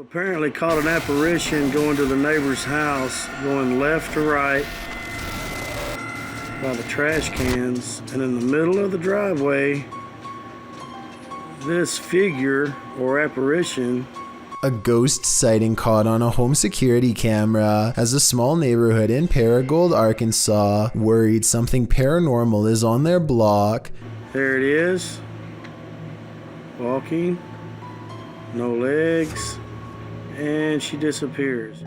Apparently caught an apparition going to the neighbor's house, going left to right by the trash cans, and in the middle of the driveway, this figure or apparition. A ghost sighting caught on a home security camera as a small neighborhood in Paragould, Arkansas, worried something paranormal is on their block. There it is, walking, no legs, and she disappears.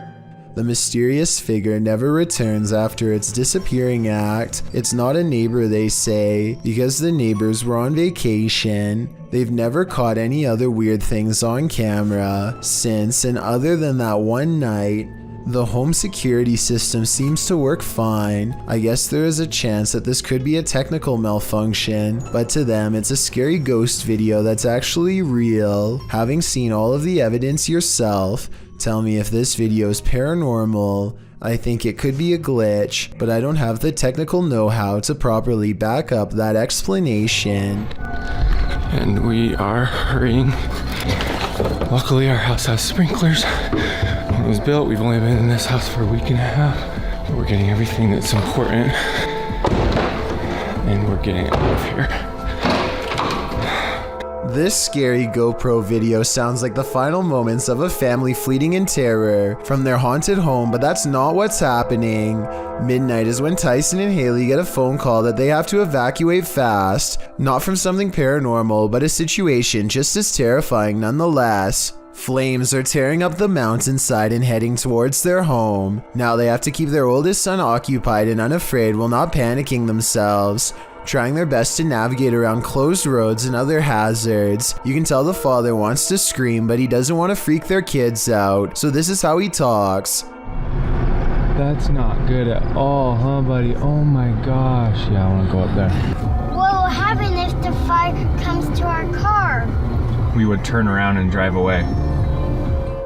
The mysterious figure never returns after its disappearing act. It's not a neighbor, they say, because the neighbors were on vacation. They've never caught any other weird things on camera since, and other than that one night, the home security system seems to work fine. I guess there is a chance that this could be a technical malfunction, but to them it's a scary ghost video that's actually real. Having seen all of the evidence yourself, tell me if this video is paranormal. I think it could be a glitch, but I don't have the technical know-how to properly back up that explanation. And we are hurrying. Luckily our house has sprinklers. When it was built, we've only been in this house for a week and a half, but we're getting everything that's important and we're getting out of here. This scary GoPro video sounds like the final moments of a family fleeing in terror from their haunted home, but that's not what's happening. Midnight is when Tyson and Haley get a phone call that they have to evacuate fast, not from something paranormal, but a situation just as terrifying nonetheless. Flames are tearing up the mountainside and heading towards their home. Now they have to keep their oldest son occupied and unafraid while not panicking themselves, trying their best to navigate around closed roads and other hazards. You can tell the father wants to scream, but he doesn't want to freak their kids out, so this is how he talks. That's not good at all, huh, buddy? Oh my gosh. Yeah, I want to go up there. What will happen if the fire comes to our car? We would turn around and drive away.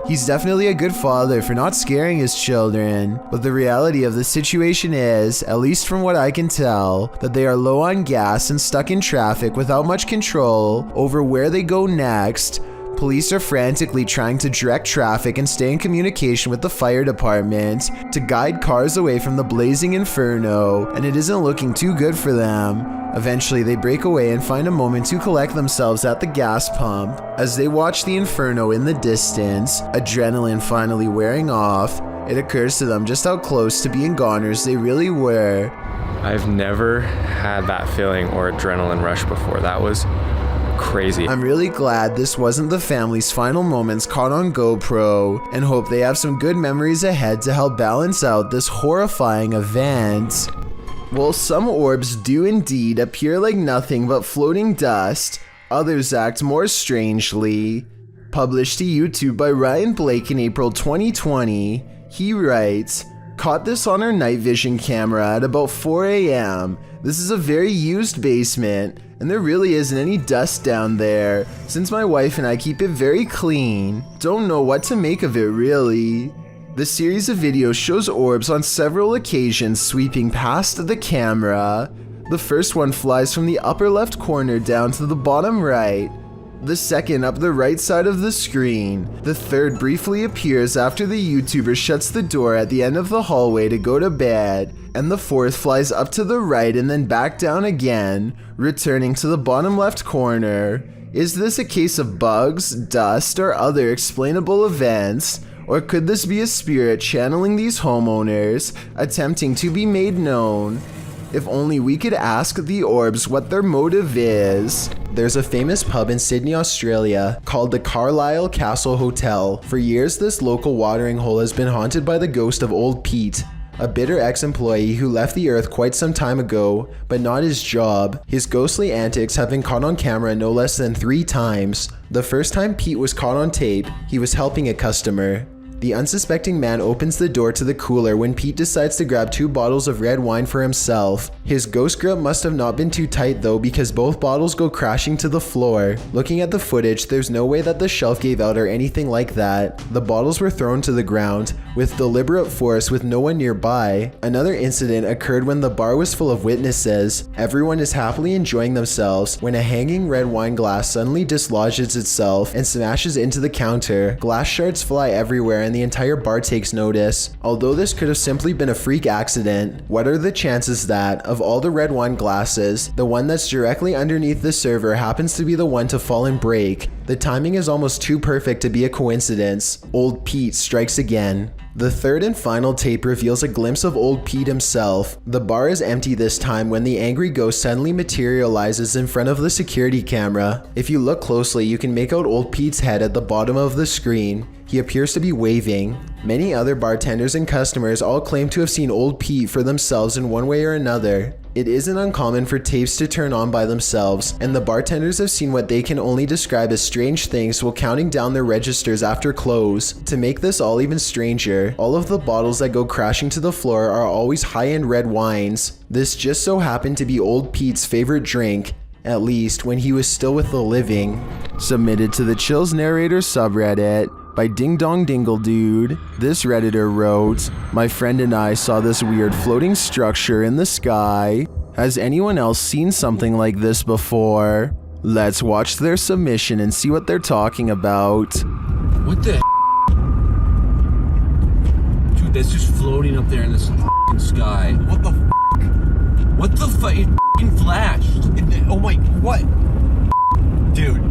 He's definitely a good father for not scaring his children, but the reality of the situation is, at least from what I can tell, that they are low on gas and stuck in traffic without much control over where they go next. Police are frantically trying to direct traffic and stay in communication with the fire department to guide cars away from the blazing inferno, and it isn't looking too good for them. Eventually, they break away and find a moment to collect themselves at the gas pump. As they watch the inferno in the distance, adrenaline finally wearing off, it occurs to them just how close to being goners they really were. I've never had that feeling or adrenaline rush before. That was crazy. I'm really glad this wasn't the family's final moments caught on GoPro, and hope they have some good memories ahead to help balance out this horrifying event. While some orbs do indeed appear like nothing but floating dust, others act more strangely. Published to YouTube by Ryan Blake in April 2020, he writes, "Caught this on our night vision camera at about 4 a.m. This is a very used basement, and there really isn't any dust down there, since my wife and I keep it very clean. Don't know what to make of it really." The series of videos shows orbs on several occasions sweeping past the camera. The first one flies from the upper left corner down to the bottom right. The second up the right side of the screen. The third briefly appears after the YouTuber shuts the door at the end of the hallway to go to bed. And the fourth flies up to the right and then back down again, returning to the bottom left corner. Is this a case of bugs, dust, or other explainable events? Or could this be a spirit channeling these homeowners, attempting to be made known? If only we could ask the orbs what their motive is. There's a famous pub in Sydney, Australia called the Carlisle Castle Hotel. For years, this local watering hole has been haunted by the ghost of Old Pete, a bitter ex-employee who left the earth quite some time ago, but not his job. His ghostly antics have been caught on camera no less than 3 times. The first time Pete was caught on tape, he was helping a customer. The unsuspecting man opens the door to the cooler when Pete decides to grab 2 bottles of red wine for himself. His ghost grip must have not been too tight though, because both bottles go crashing to the floor. Looking at the footage, there's no way that the shelf gave out or anything like that. The bottles were thrown to the ground with deliberate force with no one nearby. Another incident occurred when the bar was full of witnesses. Everyone is happily enjoying themselves when a hanging red wine glass suddenly dislodges itself and smashes into the counter. Glass shards fly everywhere and the entire bar takes notice. Although this could have simply been a freak accident, what are the chances that, of all the red wine glasses, the one that's directly underneath the server happens to be the one to fall and break? The timing is almost too perfect to be a coincidence. Old Pete strikes again. The third and final tape reveals a glimpse of old Pete himself. The bar is empty this time when the angry ghost suddenly materializes in front of the security camera. If you look closely, you can make out old Pete's head at the bottom of the screen. He appears to be waving. Many other bartenders and customers all claim to have seen old Pete for themselves in one way or another. It isn't uncommon for tapes to turn on by themselves, and the bartenders have seen what they can only describe as strange things while counting down their registers after close. To make this all even stranger, all of the bottles that go crashing to the floor are always high-end red wines. This just so happened to be old Pete's favorite drink, at least when he was still with the living. Submitted to the Chills Narrator subreddit by Ding Dong Dingle Dude. This Redditor wrote, "My friend and I saw this weird floating structure in the sky. Has anyone else seen something like this before? Let's watch their submission and see what they're talking about." What the Dude, that's just floating up there in this sky. What the What the fuck? It flashed. Oh my, what? Dude,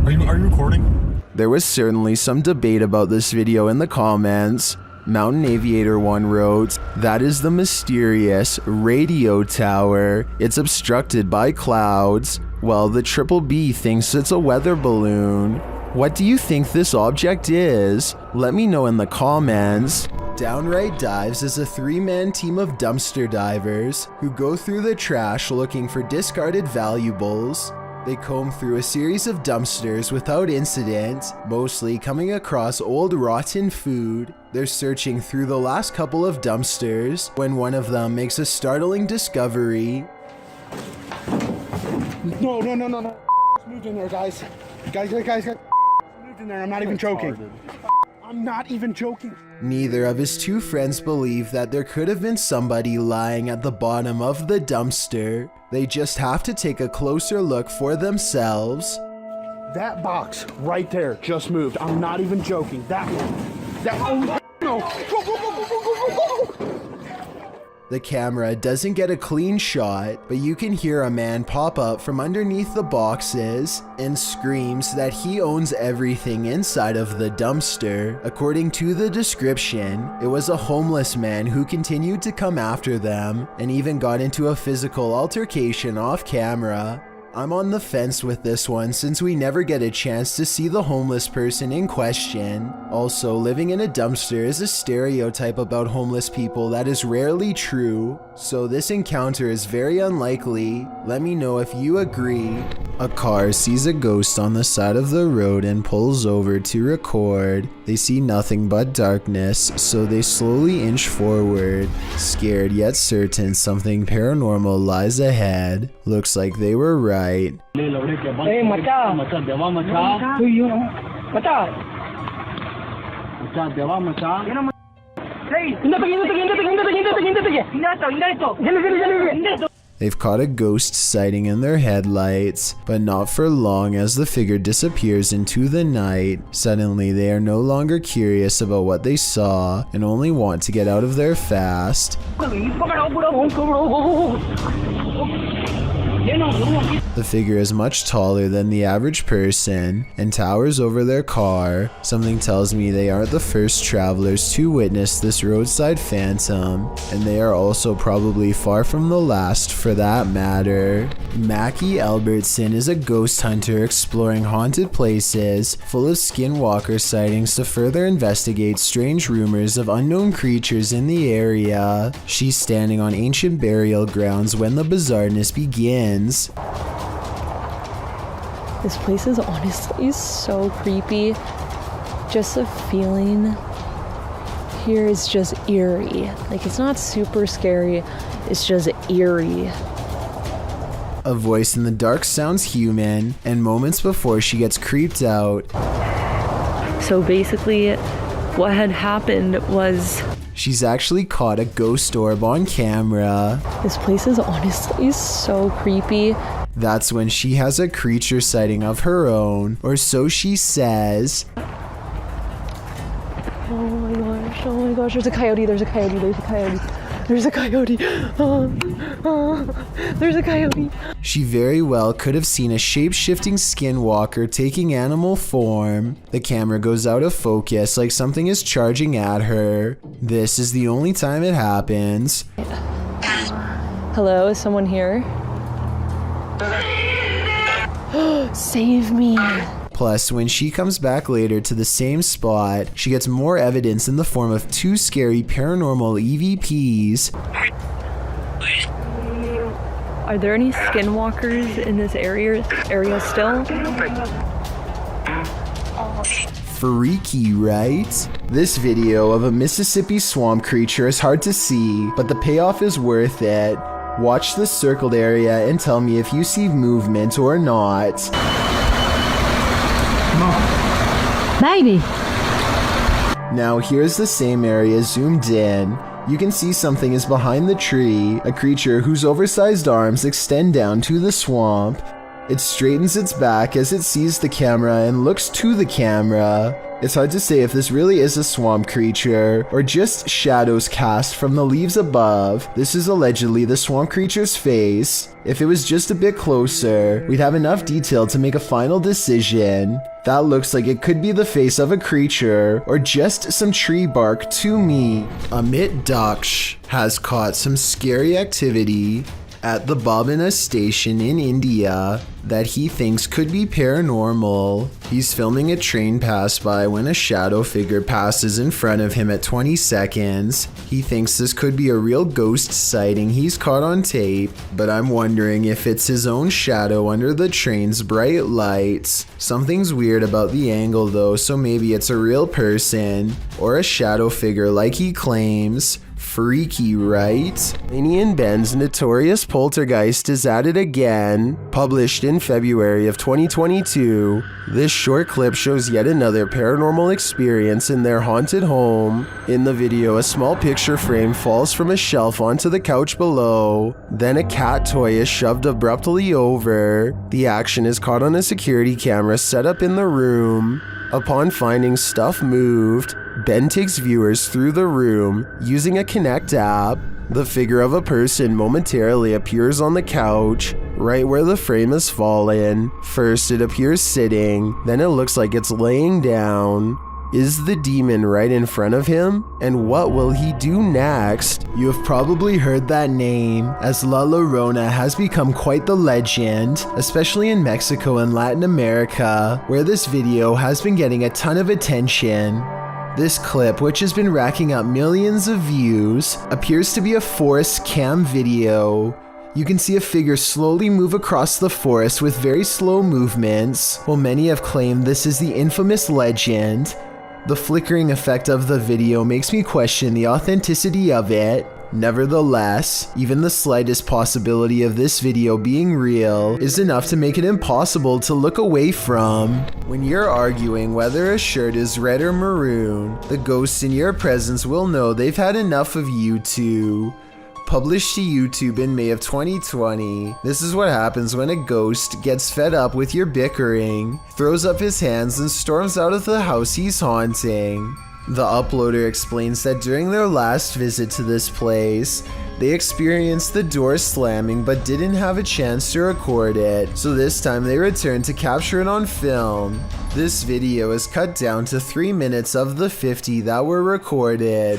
are you recording? There was certainly some debate about this video in the comments. Mountain Aviator 1 wrote, "That is the mysterious radio tower. It's obstructed by clouds. Well, the Triple B thinks it's a weather balloon. What do you think this object is? Let me know in the comments." Downright Dives is a 3-man team of dumpster divers who go through the trash looking for discarded valuables. They comb through a series of dumpsters without incident, mostly coming across old rotten food. They're searching through the last couple of dumpsters when one of them makes a startling discovery. No. It's moved in there, guys. Guys. It's moved in there. I'm not even joking. I'm not even joking. Neither of his 2 friends believe that there could have been somebody lying at the bottom of the dumpster. They just have to take a closer look for themselves. That box right there just moved. I'm not even joking. That one. No. The camera doesn't get a clean shot, but you can hear a man pop up from underneath the boxes and screams that he owns everything inside of the dumpster. According to the description, it was a homeless man who continued to come after them and even got into a physical altercation off camera. I'm on the fence with this one since we never get a chance to see the homeless person in question. Also, living in a dumpster is a stereotype about homeless people that is rarely true, so this encounter is very unlikely. Let me know if you agree. A car sees a ghost on the side of the road and pulls over to record. They see nothing but darkness, so they slowly inch forward, scared yet certain something paranormal lies ahead. Looks like they were right. Hey, macha. Who you know? Macha. They've caught a ghost sighting in their headlights, but not for long as the figure disappears into the night. Suddenly, they are no longer curious about what they saw and only want to get out of there fast. The figure is much taller than the average person and towers over their car. Something tells me they aren't the first travelers to witness this roadside phantom, and they are also probably far from the last for that matter. Mackie Albertson is a ghost hunter exploring haunted places full of Skinwalker sightings to further investigate strange rumors of unknown creatures in the area. She's standing on ancient burial grounds when the bizarreness begins. This place is honestly so creepy. Just the feeling here is just eerie. Like, it's not super scary, it's just eerie. A voice in the dark sounds human, and moments before she gets creeped out. So basically, what had happened was... she's actually caught a ghost orb on camera. This place is honestly so creepy. That's when she has a creature sighting of her own, or so she says. Oh my gosh, there's a coyote, there's a coyote, there's a coyote. There's a coyote. There's a coyote. She very well could have seen a shape-shifting skinwalker taking animal form. The camera goes out of focus like something is charging at her. This is the only time it happens. Hello, is someone here? Save me. Plus, when she comes back later to the same spot, she gets more evidence in the form of 2 scary paranormal EVPs. Are there any skinwalkers in this area still? Freaky, right? This video of a Mississippi swamp creature is hard to see, but the payoff is worth it. Watch the circled area and tell me if you see movement or not. Baby! Now here's the same area zoomed in. You can see something is behind the tree, a creature whose oversized arms extend down to the swamp. It straightens its back as it sees the camera and looks to the camera. It's hard to say if this really is a swamp creature or just shadows cast from the leaves above. This is allegedly the swamp creature's face. If it was just a bit closer, we'd have enough detail to make a final decision. That looks like it could be the face of a creature or just some tree bark to me. Amit Daksh has caught some scary activity at the Babina station in India that he thinks could be paranormal. He's filming a train pass by when a shadow figure passes in front of him at 20 seconds. He thinks this could be a real ghost sighting he's caught on tape, but I'm wondering if it's his own shadow under the train's bright lights. Something's weird about the angle though, so maybe it's a real person or a shadow figure like he claims. Freaky, right? Laney and Ben's notorious Poltergeist is at it again. Published in February of 2022, this short clip shows yet another paranormal experience in their haunted home. In the video, a small picture frame falls from a shelf onto the couch below. Then a cat toy is shoved abruptly over. The action is caught on a security camera set up in the room. Upon finding stuff moved, Ben takes viewers through the room using a Kinect app. The figure of a person momentarily appears on the couch, right where the frame has fallen. First it appears sitting, then it looks like it's laying down. Is the demon right in front of him? And what will he do next? You have probably heard that name, as La Llorona has become quite the legend, especially in Mexico and Latin America, where this video has been getting a ton of attention. This clip, which has been racking up millions of views, appears to be a forest cam video. You can see a figure slowly move across the forest with very slow movements, while many have claimed this is the infamous legend. The flickering effect of the video makes me question the authenticity of it. Nevertheless, even the slightest possibility of this video being real is enough to make it impossible to look away from. When you're arguing whether a shirt is red or maroon, the ghosts in your presence will know they've had enough of you two. Published to YouTube in May of 2020, this is what happens when a ghost gets fed up with your bickering, throws up his hands and storms out of the house he's haunting. The uploader explains that during their last visit to this place, they experienced the door slamming but didn't have a chance to record it, so this time they returned to capture it on film. This video is cut down to 3 minutes of the 50 that were recorded.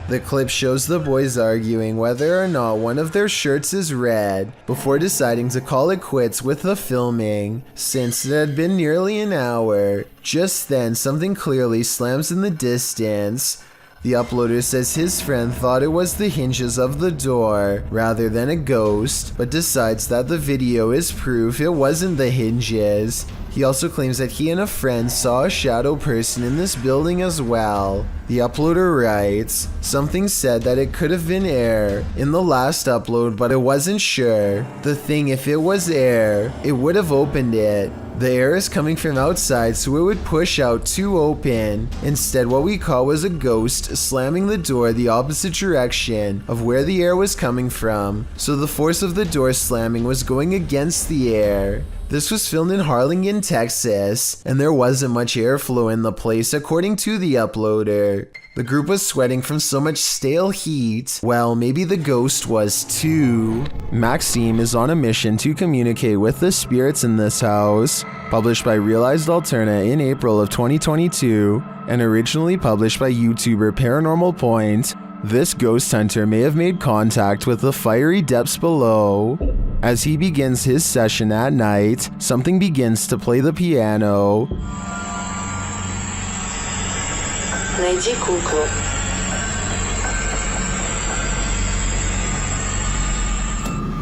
The clip shows the boys arguing whether or not one of their shirts is red before deciding to call it quits with the filming, since it had been nearly an hour. Just then, something clearly slams in the distance. The uploader says his friend thought it was the hinges of the door rather than a ghost, but decides that the video is proof it wasn't the hinges. He also claims that he and a friend saw a shadow person in this building as well. The uploader writes, "Something said that it could have been air in the last upload, but I wasn't sure. The thing, if it was air, it would have opened it. The air is coming from outside, so it would push out to open. Instead, what we caught was a ghost slamming the door the opposite direction of where the air was coming from, so the force of the door slamming was going against the air." This was filmed in Harlingen, Texas, and there wasn't much airflow in the place according to the uploader. The group was sweating from so much stale heat. Well, maybe the ghost was too. Maxime is on a mission to communicate with the spirits in this house. Published by Realized Alterna in April of 2022, and originally published by YouTuber Paranormal Point, this ghost hunter may have made contact with the fiery depths below. As he begins his session at night, something begins to play the piano. Найди куклу.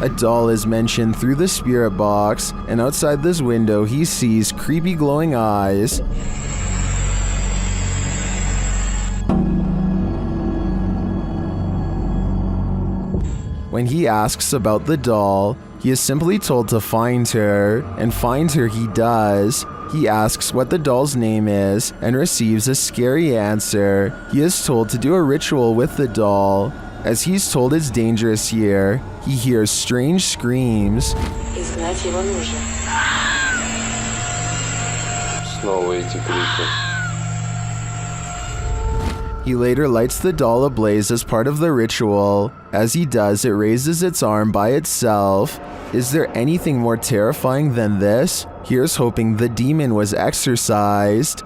A doll is mentioned through the spirit box, and outside this window he sees creepy glowing eyes. When he asks about the doll, he is simply told to find her, and find her he does. He asks what the doll's name is, and receives a scary answer. He is told to do a ritual with the doll. As he's told it's dangerous here, he hears strange screams. Изгнать его нужно. Снова эти крики. He later lights the doll ablaze as part of the ritual. As he does, it raises its arm by itself. Is there anything more terrifying than this? Here's hoping the demon was exorcised.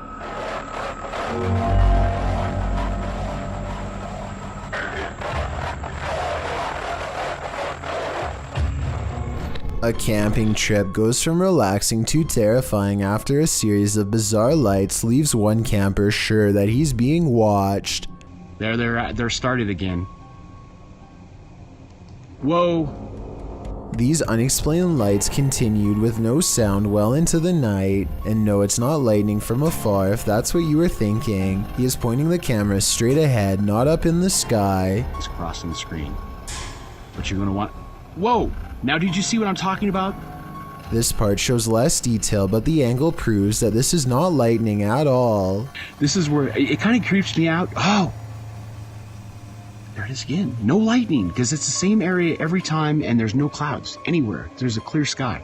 A camping trip goes from relaxing to terrifying after a series of bizarre lights leaves one camper sure that he's being watched. They're started again. Whoa. These unexplained lights continued with no sound well into the night, and no, it's not lightning from afar if that's what you were thinking. He is pointing the camera straight ahead, not up in the sky. It's crossing the screen. But you're gonna want... Whoa! Now did you see what I'm talking about? This part shows less detail, but the angle proves that this is not lightning at all. This is where it kind of creeps me out. Oh! There it is again. No lightning, because it's the same area every time and there's no clouds anywhere. There's a clear sky.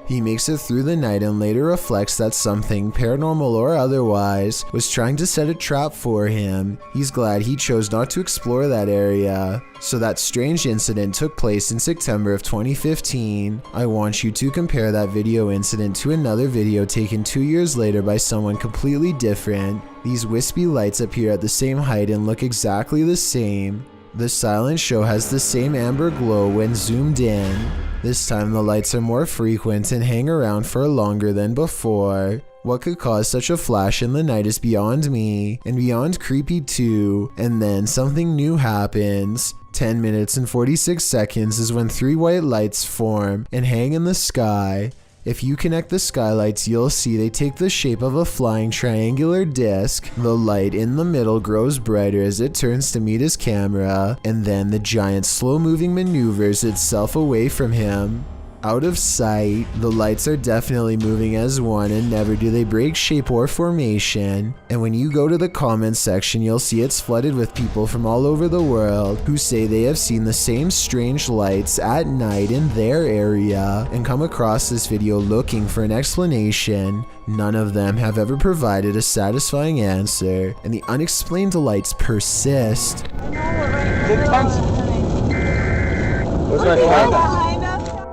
He makes it through the night and later reflects that something, paranormal or otherwise, was trying to set a trap for him. He's glad he chose not to explore that area. So that strange incident took place in September of 2015. I want you to compare that video incident to another video taken 2 years later by someone completely different. These wispy lights appear at the same height and look exactly the same. The silent show has the same amber glow when zoomed in. This time the lights are more frequent and hang around for longer than before. What could cause such a flash in the night is beyond me, and beyond creepy too. And then something new happens. 10 minutes and 46 seconds is when 3 white lights form and hang in the sky. If you connect the skylights, you'll see they take the shape of a flying triangular disc. The light in the middle grows brighter as it turns to meet his camera, and then the giant slow-moving maneuvers itself away from him. Out of sight, the lights are definitely moving as one, and never do they break shape or formation. And when you go to the comments section, you'll see it's flooded with people from all over the world who say they have seen the same strange lights at night in their area and come across this video looking for an explanation. None of them have ever provided a satisfying answer, and the unexplained lights persist.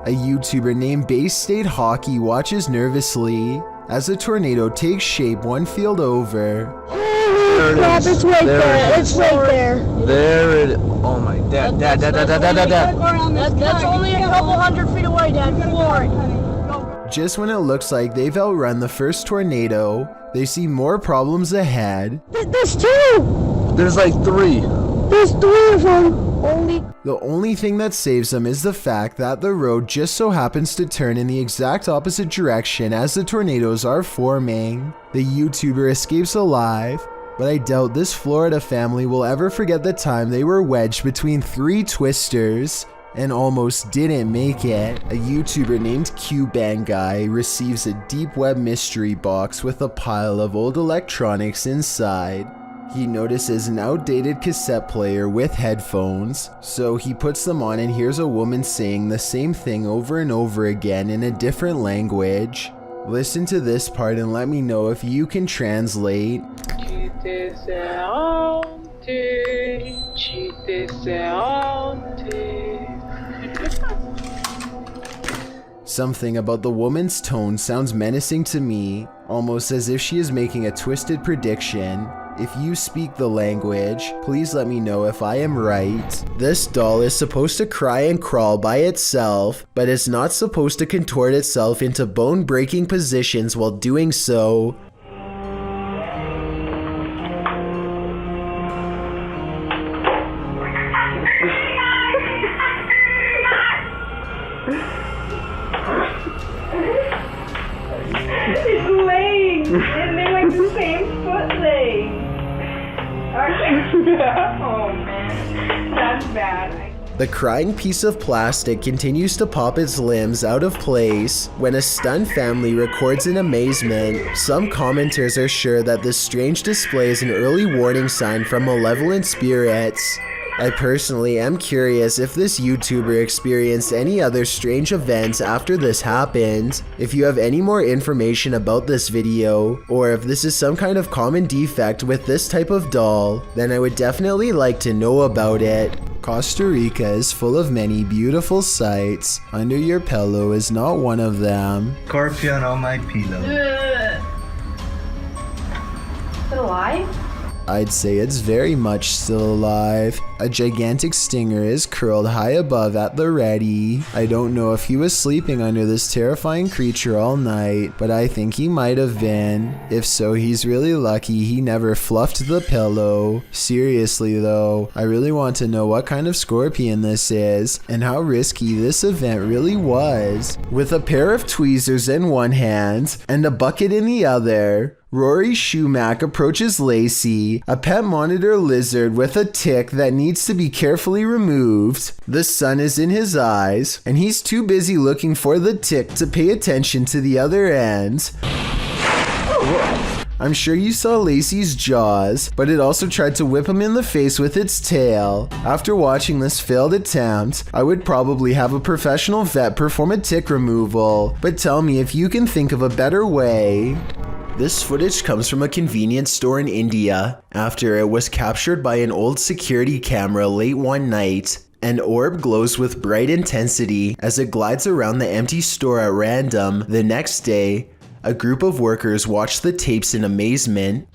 A YouTuber named Bay State Hockey watches nervously as a tornado takes shape one field over. Crap, it's right there. It's right there. There it is. Oh my dad. That's only a couple hundred feet away, Dad. Floor it. Just when it looks like they've outrun the first tornado, they see more problems ahead. There's two! There's like 3. There's 3 of them. The only thing that saves them is the fact that the road just so happens to turn in the exact opposite direction as the tornadoes are forming. The YouTuber escapes alive, but I doubt this Florida family will ever forget the time they were wedged between 3 twisters and almost didn't make it. A YouTuber named QBanguy receives a deep web mystery box with a pile of old electronics inside. He notices an outdated cassette player with headphones, so he puts them on and hears a woman saying the same thing over and over again in a different language. Listen to this part and let me know if you can translate. Something about the woman's tone sounds menacing to me, almost as if she is making a twisted prediction. If you speak the language, please let me know if I am right. This doll is supposed to cry and crawl by itself, but it's not supposed to contort itself into bone-breaking positions while doing so. It's laying, and they're like the same foot leg. Oh man, that's bad. The crying piece of plastic continues to pop its limbs out of place when a stunned family records in amazement. Some commenters are sure that this strange display is an early warning sign from malevolent spirits. I personally am curious if this YouTuber experienced any other strange events after this happened. If you have any more information about this video, or if this is some kind of common defect with this type of doll, then I would definitely like to know about it. Costa Rica is full of many beautiful sights. Under your pillow is not one of them. Scorpion on my pillow. Is it alive? I'd say it's very much still alive. A gigantic stinger is curled high above at the ready. I don't know if he was sleeping under this terrifying creature all night, but I think he might have been. If so, he's really lucky he never fluffed the pillow. Seriously though, I really want to know what kind of scorpion this is, and how risky this event really was. With a pair of tweezers in one hand, and a bucket in the other, Rory Shumack approaches Lacey, a pet monitor lizard with a tick that needs to be carefully removed. The sun is in his eyes, and he's too busy looking for the tick to pay attention to the other end. I'm sure you saw Lacey's jaws, but it also tried to whip him in the face with its tail. After watching this failed attempt, I would probably have a professional vet perform a tick removal, but tell me if you can think of a better way. This footage comes from a convenience store in India after it was captured by an old security camera late one night. An orb glows with bright intensity as it glides around the empty store at random. The next day, a group of workers watch the tapes in amazement.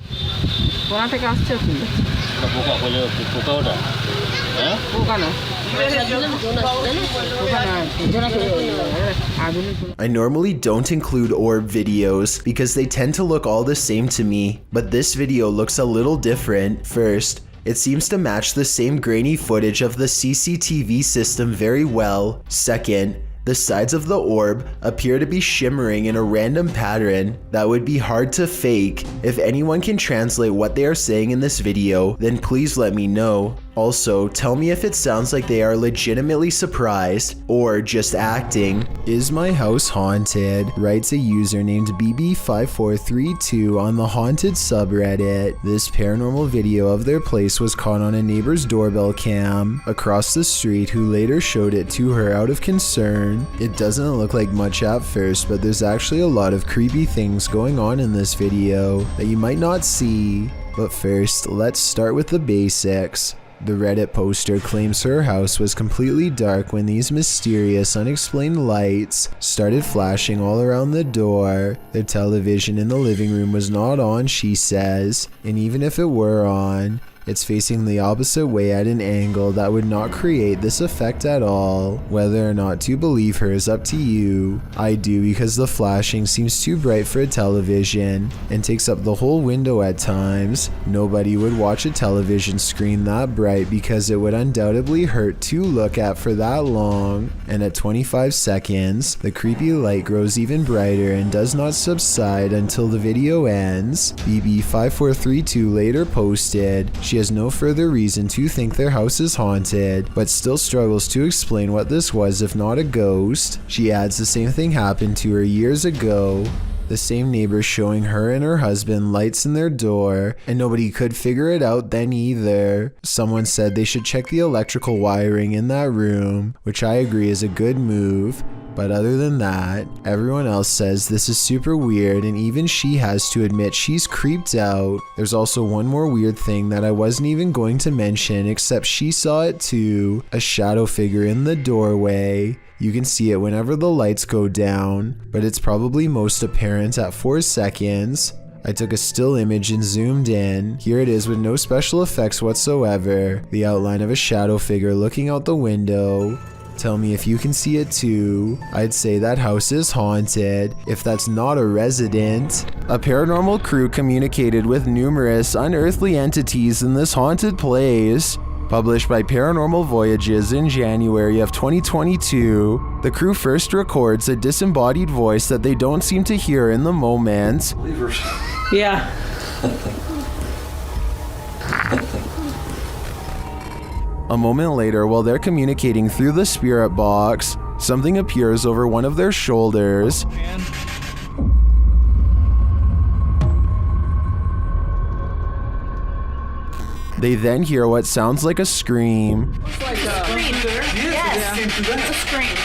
I normally don't include orb videos because they tend to look all the same to me, but this video looks a little different. First, it seems to match the same grainy footage of the CCTV system very well. Second, the sides of the orb appear to be shimmering in a random pattern that would be hard to fake. If anyone can translate what they are saying in this video, then please let me know. Also, tell me if it sounds like they are legitimately surprised or just acting. Is my house haunted? Writes a user named BB5432 on the haunted subreddit. This paranormal video of their place was caught on a neighbor's doorbell cam across the street, who later showed it to her out of concern. It doesn't look like much at first, but there's actually a lot of creepy things going on in this video that you might not see. But first, let's start with the basics. The Reddit poster claims her house was completely dark when these mysterious, unexplained lights started flashing all around the door. The television in the living room was not on, she says, and even if it were on, It's facing the opposite way at an angle that would not create this effect at all. Whether or not to believe her is up to you. I do, because the flashing seems too bright for a television and takes up the whole window at times. Nobody would watch a television screen that bright because it would undoubtedly hurt to look at for that long. And at 25 seconds, the creepy light grows even brighter and does not subside until the video ends. BB5432 later posted, she has no further reason to think their house is haunted, but still struggles to explain what this was if not a ghost. She adds the same thing happened to her years ago. The same neighbors showing her and her husband lights in their door, and nobody could figure it out then either. Someone said they should check the electrical wiring in that room, which I agree is a good move. But other than that, everyone else says this is super weird, and even she has to admit she's creeped out. There's also one more weird thing that I wasn't even going to mention, except she saw it too. A shadow figure in the doorway. You can see it whenever the lights go down, but it's probably most apparent at 4 seconds. I took a still image and zoomed in. Here it is with no special effects whatsoever. The outline of a shadow figure looking out the window. Tell me if you can see it too. I'd say that house is haunted, if that's not a resident. A paranormal crew communicated with numerous unearthly entities in this haunted place. Published by Paranormal Voyages in January of 2022, the crew first records a disembodied voice that they don't seem to hear in the moment. Yeah. A moment later, while they're communicating through the spirit box, something appears over one of their shoulders. They then hear what sounds like a scream. It's like a scream. Yes, it's a scream.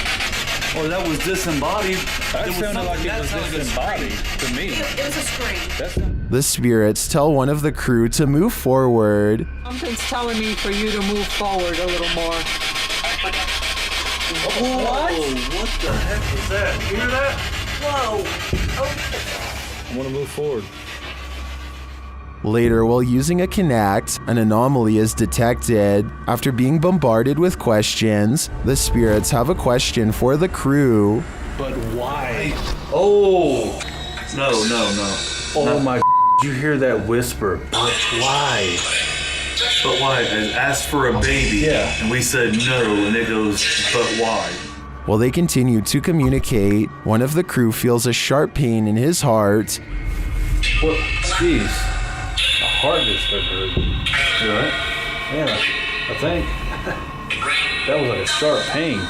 Oh, that was disembodied. That sounded like it was disembodied to me. It was a scream. The spirits tell one of the crew to move forward. Something's telling me for you to move forward a little more. What? What the heck was that? You hear that? Whoa. Oh. I want to move forward. Later, while using a Kinect, an anomaly is detected. After being bombarded with questions, the spirits have a question for the crew. But why? Oh! No. Oh my! You hear that whisper? But why? But why? I asked for a baby. Yeah. And we said no, and it goes, but why? While they continue to communicate, one of the crew feels a sharp pain in his heart. What? Jeez. My heart just hurt. You alright? Yeah, I think. That was like a sharp pain.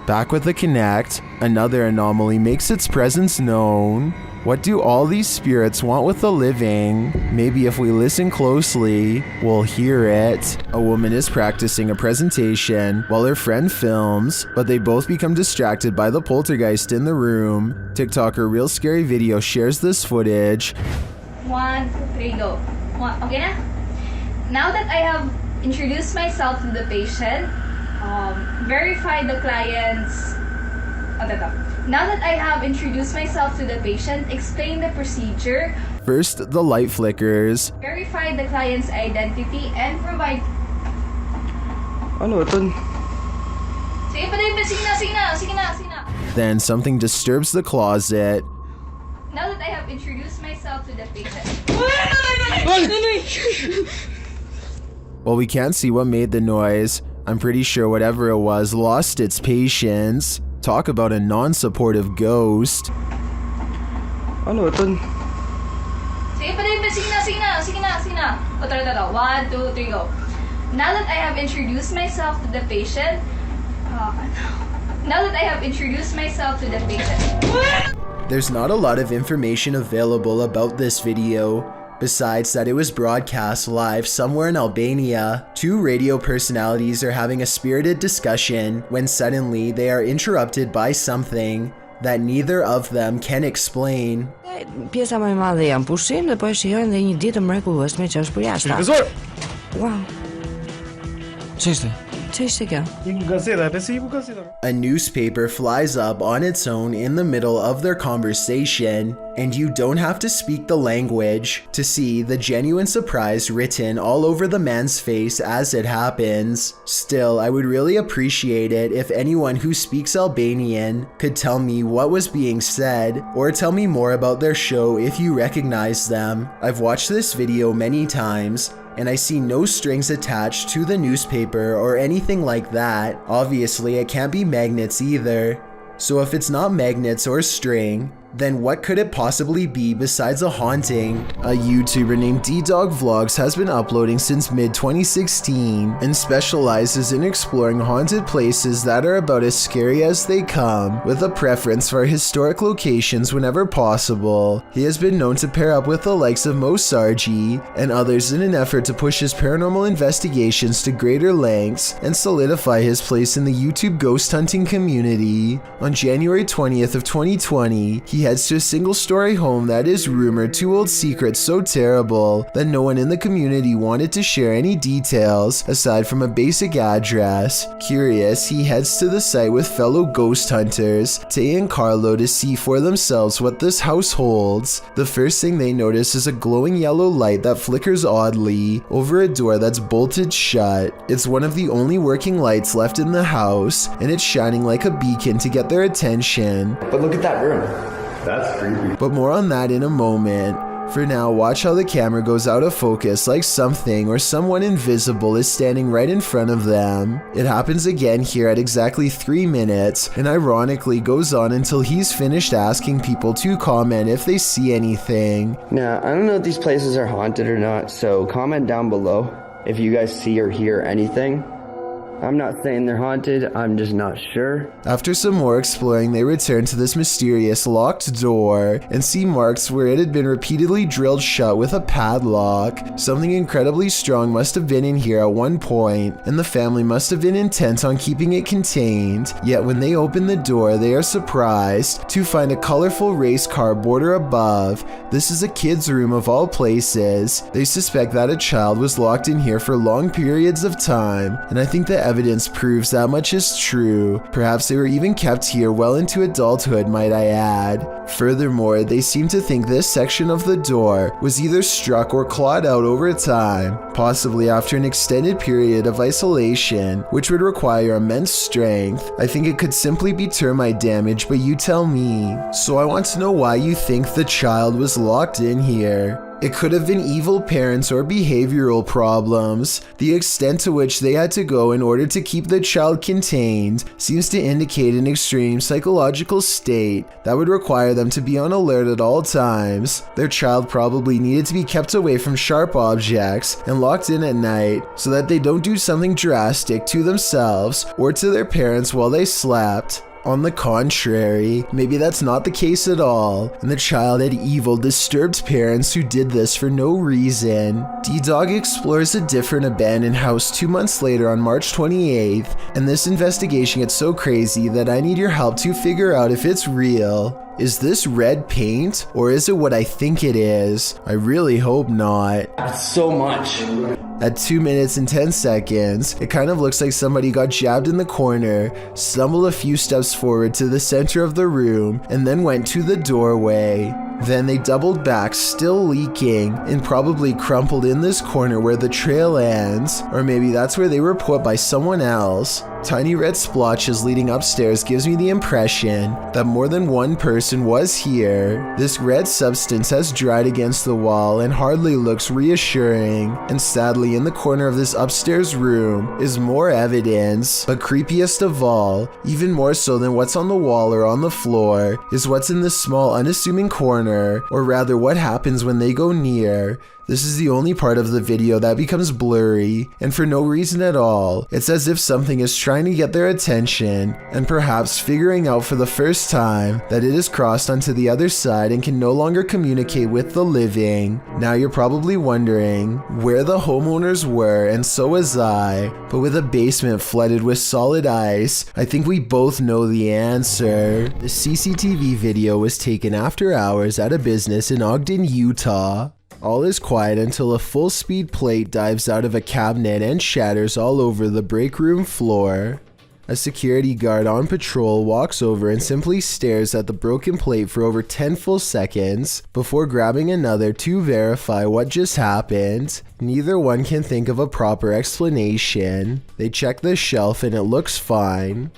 Back with the Kinect, another anomaly makes its presence known. What do all these spirits want with the living? Maybe if we listen closely, we'll hear it. A woman is practicing a presentation while her friend films, but they both become distracted by the poltergeist in the room. TikToker Real Scary Video shares this footage. 1, 2, 3, go. Okay na? Now that I have introduced myself to the patient, verify the client's... Now that I have introduced myself to the patient, explain the procedure. First, the light flickers. Verify the client's identity and provide... Ano ito? Sige na. Then something disturbs the closet. Now that I have introduced myself to the patient... While we can't see what made the noise, I'm pretty sure whatever it was lost its patience. Talk about a non-supportive ghost. Ano ito? Sige na. 1, 2, 3, go. Now that I have introduced myself to the patient... There's not a lot of information available about this video, besides that it was broadcast live somewhere in Albania. Two radio personalities are having a spirited discussion when suddenly they are interrupted by something that neither of them can explain. Pjesa më e madhe janë pushim dhe po e shijojnë dhe një ditë mrekullueshme që është për jashtë. Wow. Ç'ishte? Tischige. A newspaper flies up on its own in the middle of their conversation, and you don't have to speak the language to see the genuine surprise written all over the man's face as it happens. Still, I would really appreciate it if anyone who speaks Albanian could tell me what was being said, or tell me more about their show if you recognize them. I've watched this video many times, and I see no strings attached to the newspaper or anything like that. Obviously, it can't be magnets either. So if it's not magnets or string, then what could it possibly be besides a haunting? A YouTuber named D-Dog Vlogs has been uploading since mid-2016 and specializes in exploring haunted places that are about as scary as they come, with a preference for historic locations whenever possible. He has been known to pair up with the likes of Mo Sargi and others in an effort to push his paranormal investigations to greater lengths and solidify his place in the YouTube ghost hunting community. On January 20th of 2020, he heads to a single-story home that is rumored to hold secrets so terrible that no one in the community wanted to share any details aside from a basic address. Curious, he heads to the site with fellow ghost hunters, Tay and Carlo, to see for themselves what this house holds. The first thing they notice is a glowing yellow light that flickers oddly over a door that's bolted shut. It's one of the only working lights left in the house, and it's shining like a beacon to get their attention. But look at that room. That's creepy. But more on that in a moment. For now, watch how the camera goes out of focus like something or someone invisible is standing right in front of them. It happens again here at exactly 3 minutes, and ironically goes on until he's finished asking people to comment if they see anything. Now, I don't know if these places are haunted or not, so comment down below if you guys see or hear anything. I'm not saying they're haunted, I'm just not sure. After some more exploring, they return to this mysterious locked door and see marks where it had been repeatedly drilled shut with a padlock. Something incredibly strong must have been in here at one point, and the family must have been intent on keeping it contained. Yet when they open the door, they are surprised to find a colorful race car border above. This is a kid's room of all places. They suspect that a child was locked in here for long periods of time, and I think the evidence proves that much is true. Perhaps they were even kept here well into adulthood, might I add. Furthermore, they seem to think this section of the door was either struck or clawed out over time, possibly after an extended period of isolation, which would require immense strength. I think it could simply be termite damage, but you tell me. So I want to know why you think the child was locked in here. It could have been evil parents or behavioral problems. The extent to which they had to go in order to keep the child contained seems to indicate an extreme psychological state that would require them to be on alert at all times. Their child probably needed to be kept away from sharp objects and locked in at night so that they don't do something drastic to themselves or to their parents while they slept. On the contrary, maybe that's not the case at all, and the child had evil, disturbed parents who did this for no reason. D-Dog explores a different abandoned house 2 months later on March 28th, and this investigation gets so crazy that I need your help to figure out if it's real. Is this red paint, or is it what I think it is? I really hope not. That's so much. At 2 minutes and 10 seconds, it kind of looks like somebody got jabbed in the corner, stumbled a few steps forward to the center of the room, and then went to the doorway. Then they doubled back, still leaking, and probably crumpled in this corner where the trail ends, or maybe that's where they were put by someone else. Tiny red splotches leading upstairs gives me the impression that more than one person was here. This red substance has dried against the wall and hardly looks reassuring, and sadly in the corner of this upstairs room is more evidence. But creepiest of all, even more so than what's on the wall or on the floor, is what's in this small unassuming corner, or rather what happens when they go near. This is the only part of the video that becomes blurry, and for no reason at all. It's as if something is trying to get their attention, and perhaps figuring out for the first time that it has crossed onto the other side and can no longer communicate with the living. Now you're probably wondering where the homeowners were, and so was I, but with a basement flooded with solid ice, I think we both know the answer. The CCTV video was taken after hours at a business in Ogden, Utah. All is quiet until a full-speed plate dives out of a cabinet and shatters all over the break room floor. A security guard on patrol walks over and simply stares at the broken plate for over 10 full seconds before grabbing another to verify what just happened. Neither one can think of a proper explanation. They check the shelf and it looks fine.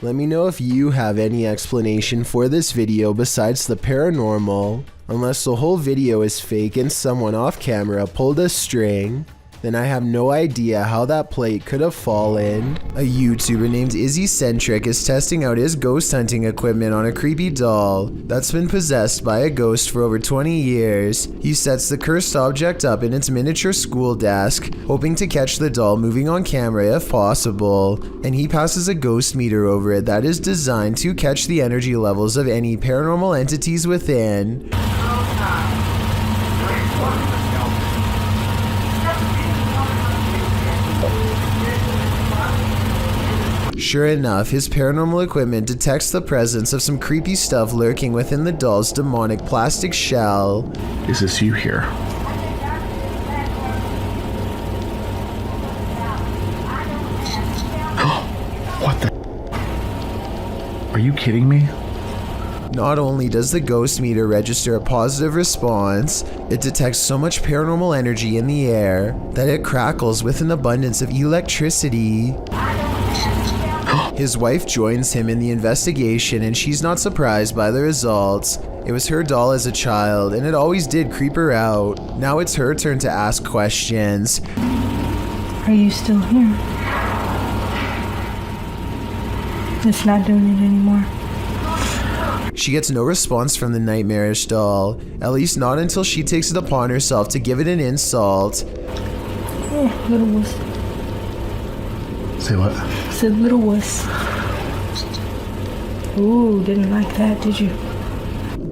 Let me know if you have any explanation for this video besides the paranormal. Unless the whole video is fake and someone off camera pulled a string, then I have no idea how that plate could have fallen. A YouTuber named Izzycentric is testing out his ghost hunting equipment on a creepy doll that's been possessed by a ghost for over 20 years. He sets the cursed object up in its miniature school desk, hoping to catch the doll moving on camera if possible, and he passes a ghost meter over it that is designed to catch the energy levels of any paranormal entities within. Sure enough, his paranormal equipment detects the presence of some creepy stuff lurking within the doll's demonic plastic shell. Is this you here? What the? Are you kidding me? Not only does the ghost meter register a positive response, it detects so much paranormal energy in the air that it crackles with an abundance of electricity. His wife joins him in the investigation and she's not surprised by the results. It was her doll as a child and it always did creep her out. Now it's her turn to ask questions. Are you still here? It's not doing it anymore. She gets no response from the nightmarish doll, at least not until she takes it upon herself to give it an insult. Oh, little wuss. Say what? I said little wuss. Ooh, didn't like that, did you?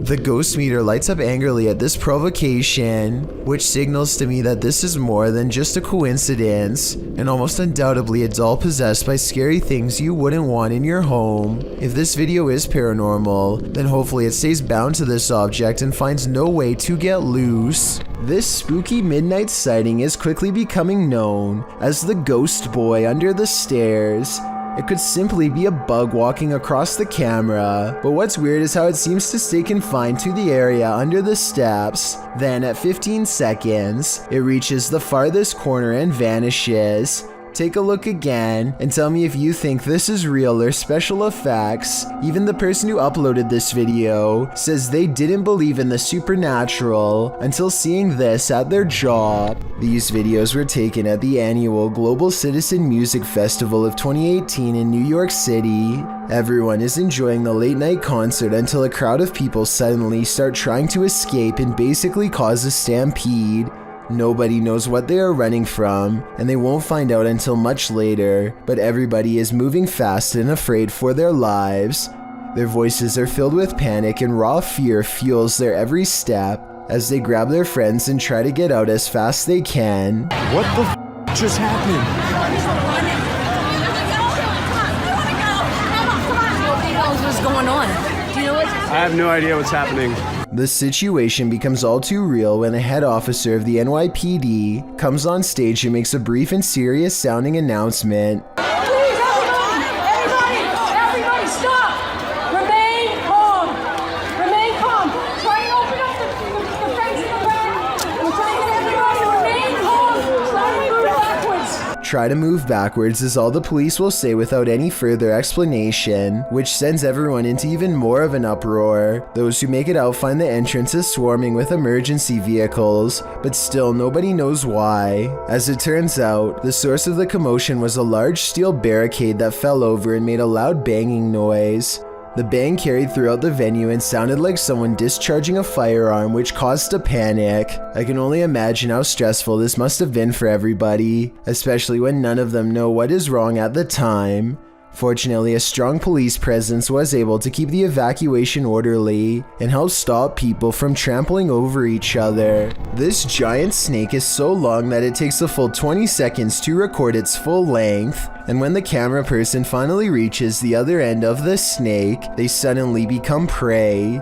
The ghost meter lights up angrily at this provocation, which signals to me that this is more than just a coincidence, and almost undoubtedly a doll possessed by scary things you wouldn't want in your home. If this video is paranormal, then hopefully it stays bound to this object and finds no way to get loose. This spooky midnight sighting is quickly becoming known as the ghost boy under the stairs. It could simply be a bug walking across the camera, but what's weird is how it seems to stay confined to the area under the steps. Then at 15 seconds, it reaches the farthest corner and vanishes. Take a look again and tell me if you think this is real or special effects. Even the person who uploaded this video says they didn't believe in the supernatural until seeing this at their job. These videos were taken at the annual Global Citizen Music Festival of 2018 in New York City. Everyone is enjoying the late night concert until a crowd of people suddenly start trying to escape and basically cause a stampede. Nobody knows what they are running from, and they won't find out until much later, but everybody is moving fast and afraid for their lives. Their voices are filled with panic and raw fear fuels their every step as they grab their friends and try to get out as fast they can. What the just happened? What's going on? Do you know what? I have no idea what's happening. The situation becomes all too real when a head officer of the NYPD comes on stage and makes a brief and serious sounding announcement. Please, everybody stop! Remain calm! Remain calm! Try and open up the face in the back! We're trying to get everybody to remain calm! Try to move backwards! Try to move backwards is all the police will say without any further explanation, which sends everyone into even more of an uproar. Those who make it out find the entrance is swarming with emergency vehicles, but still nobody knows why. As it turns out, the source of the commotion was a large steel barricade that fell over and made a loud banging noise. The bang carried throughout the venue and sounded like someone discharging a firearm, which caused a panic. I can only imagine how stressful this must have been for everybody, especially when none of them know what is wrong at the time. Fortunately, a strong police presence was able to keep the evacuation orderly and help stop people from trampling over each other. This giant snake is so long that it takes a full 20 seconds to record its full length, and when the camera person finally reaches the other end of the snake, they suddenly become prey.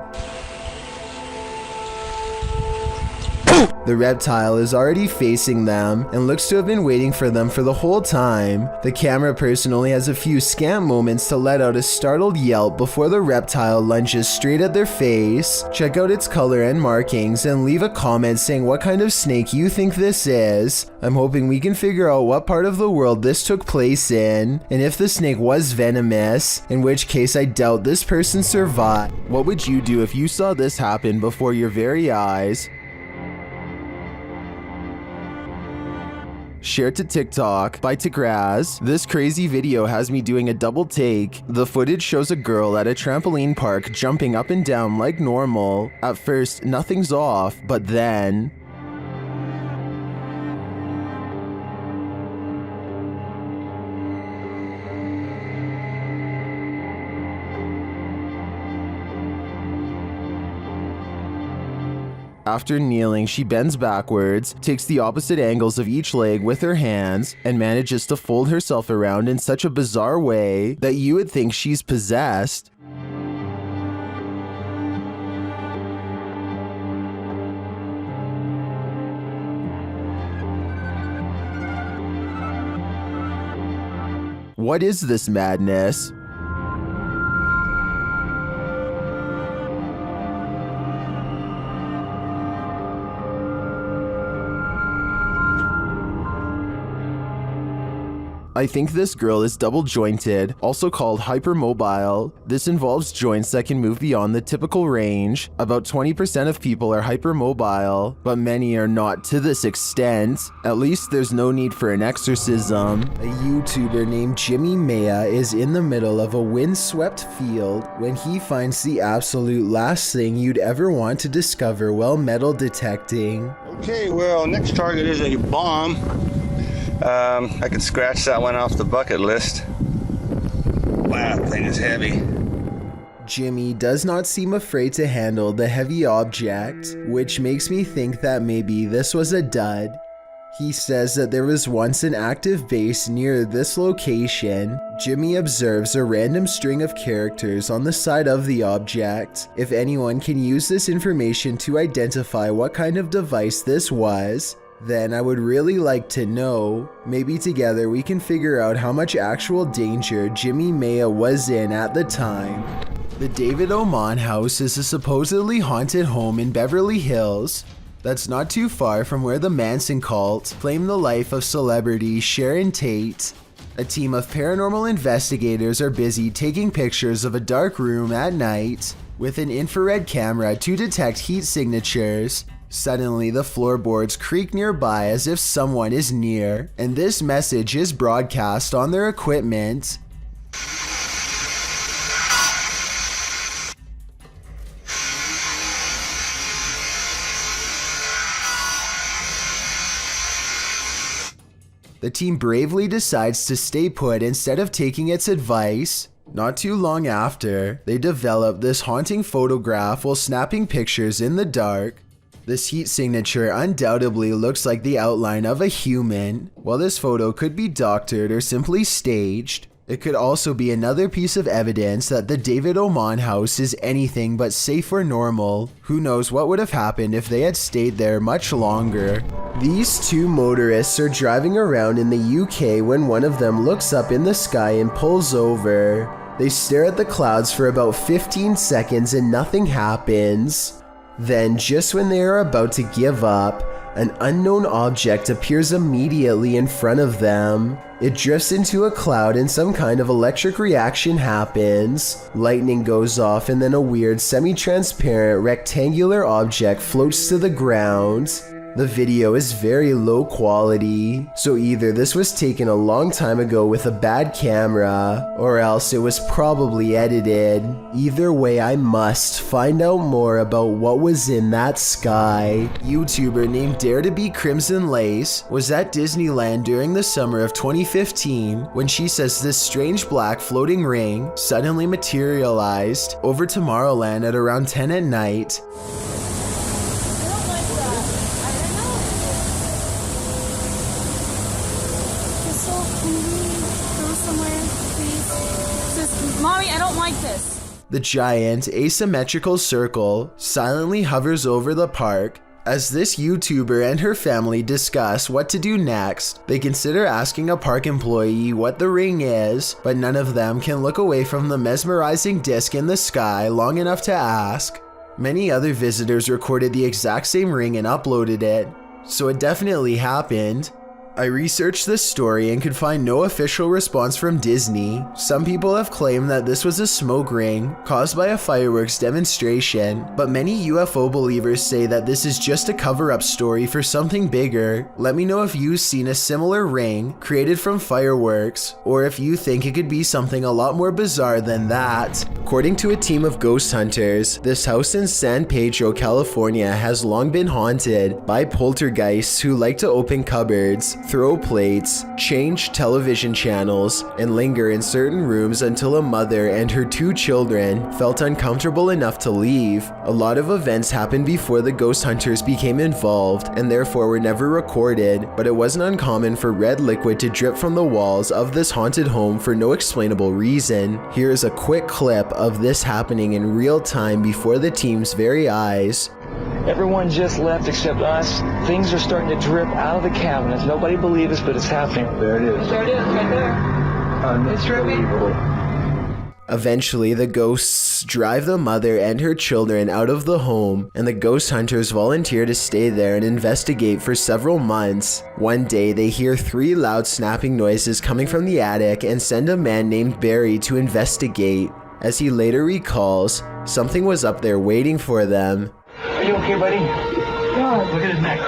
The reptile is already facing them and looks to have been waiting for them for the whole time. The camera person only has a few scant moments to let out a startled yelp before the reptile lunges straight at their face. Check out its color and markings and leave a comment saying what kind of snake you think this is. I'm hoping we can figure out what part of the world this took place in, and if the snake was venomous, in which case I doubt this person survived. What would you do if you saw this happen before your very eyes? Share to TikTok by Tigraz. This crazy video has me doing a double take. The footage shows a girl at a trampoline park jumping up and down like normal. At first, nothing's off, but then... After kneeling, she bends backwards, takes the opposite angles of each leg with her hands, and manages to fold herself around in such a bizarre way that you would think she's possessed. What is this madness? I think this girl is double jointed, also called hypermobile. This involves joints that can move beyond the typical range. About 20% of people are hypermobile, but many are not to this extent. At least there's no need for an exorcism. A YouTuber named Jimmy Maya is in the middle of a windswept field when he finds the absolute last thing you'd ever want to discover while metal detecting. Okay, well, next target is a bomb. I could scratch that one off the bucket list. Wow, that thing is heavy. Jimmy does not seem afraid to handle the heavy object, which makes me think that maybe this was a dud. He says that there was once an active base near this location. Jimmy observes a random string of characters on the side of the object. If anyone can use this information to identify what kind of device this was, then I would really like to know. Maybe together we can figure out how much actual danger Jimmy Maya was in at the time. The David Oman house is a supposedly haunted home in Beverly Hills that's not too far from where the Manson cult claimed the life of celebrity Sharon Tate. A team of paranormal investigators are busy taking pictures of a dark room at night with an infrared camera to detect heat signatures. Suddenly, the floorboards creak nearby as if someone is near, and this message is broadcast on their equipment. The team bravely decides to stay put instead of taking its advice. Not too long after, they develop this haunting photograph while snapping pictures in the dark. This heat signature undoubtedly looks like the outline of a human. While this photo could be doctored or simply staged, it could also be another piece of evidence that the David Oman house is anything but safe or normal. Who knows what would have happened if they had stayed there much longer. These two motorists are driving around in the UK when one of them looks up in the sky and pulls over. They stare at the clouds for about 15 seconds and nothing happens. Then, just when they are about to give up, an unknown object appears immediately in front of them. It drifts into a cloud and some kind of electric reaction happens. Lightning goes off and then a weird semi-transparent rectangular object floats to the ground. The video is very low quality, so either this was taken a long time ago with a bad camera, or else it was probably edited. Either way, I must find out more about what was in that sky. YouTuber named Dare to Be Crimson Lace was at Disneyland during the summer of 2015 when she says this strange black floating ring suddenly materialized over Tomorrowland at around 10 at night. Mommy, I don't like this. The giant asymmetrical circle silently hovers over the park, As this YouTuber and her family discuss what to do next, they consider asking a park employee what the ring is, but none of them can look away from the mesmerizing disc in the sky long enough to ask. Many other visitors recorded the exact same ring and uploaded it, so it definitely happened. I researched this story and could find no official response from Disney. Some people have claimed that this was a smoke ring caused by a fireworks demonstration, but many UFO believers say that this is just a cover-up story for something bigger. Let me know if you've seen a similar ring created from fireworks, or if you think it could be something a lot more bizarre than that. According to a team of ghost hunters, this house in San Pedro, California has long been haunted by poltergeists who like to open cupboards, throw plates, change television channels, and linger in certain rooms until a mother and her 2 children felt uncomfortable enough to leave. A lot of events happened before the ghost hunters became involved and therefore were never recorded, but it wasn't uncommon for red liquid to drip from the walls of this haunted home for no explainable reason. Here is a quick clip of this happening in real time before the team's very eyes. Everyone just left except us. Things are starting to drip out of the cabinets. Nobody believes us, but it's happening. There it is. There it is, right there. It's dripping. Eventually, the ghosts drive the mother and her children out of the home, and the ghost hunters volunteer to stay there and investigate for several months. One day, they hear 3 loud snapping noises coming from the attic and send a man named Barry to investigate. As he later recalls, something was up there waiting for them. Are you okay, buddy? God. Look at his neck.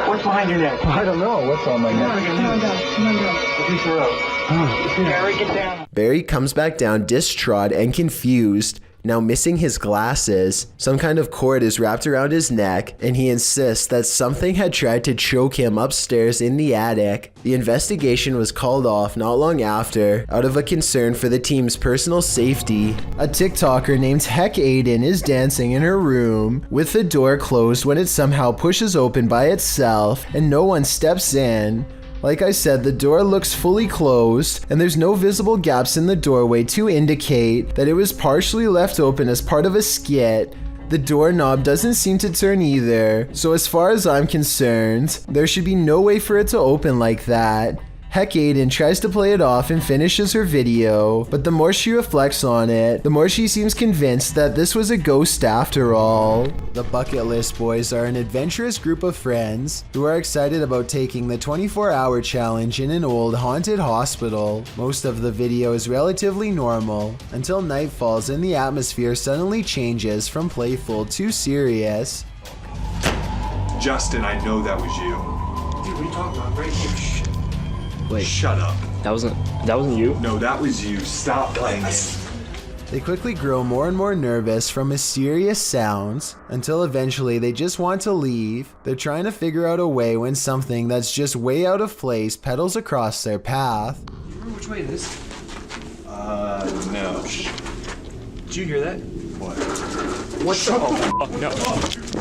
What's behind your neck? I don't know. What's on my neck? Come on down. Release her up. Barry, get down. Barry comes back down distraught and confused, now missing his glasses. Some kind of cord is wrapped around his neck, and he insists that something had tried to choke him upstairs in the attic. The investigation was called off not long after, out of a concern for the team's personal safety. A TikToker named Heck Aiden is dancing in her room, with the door closed when it somehow pushes open by itself, and no one steps in. Like I said, the door looks fully closed, and there's no visible gaps in the doorway to indicate that it was partially left open as part of a skit. The doorknob doesn't seem to turn either, so as far as I'm concerned, there should be no way for it to open like that. Heck Aiden tries to play it off and finishes her video, but the more she reflects on it, the more she seems convinced that this was a ghost after all. The Bucket List Boys are an adventurous group of friends who are excited about taking the 24-hour challenge in an old haunted hospital. Most of the video is relatively normal until night falls and the atmosphere suddenly changes from playful to serious. Justin, I know that was you. Dude, what are you talking about? Right here. Wait. Shut up. That wasn't you? No, that was you. Stop playing it. They quickly grow more and more nervous from mysterious sounds until eventually they just want to leave. They're trying to figure out a way when something that's just way out of place pedals across their path. You remember which way it is? No. Did you hear that? What? What the fuck? No.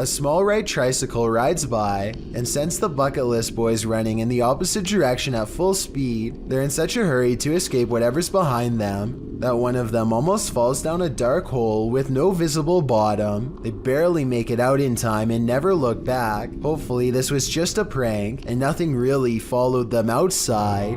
A small red tricycle rides by and sends the Bucket List Boys running in the opposite direction at full speed. They're in such a hurry to escape whatever's behind them that one of them almost falls down a dark hole with no visible bottom. They barely make it out in time and never look back. Hopefully this was just a prank and nothing really followed them outside.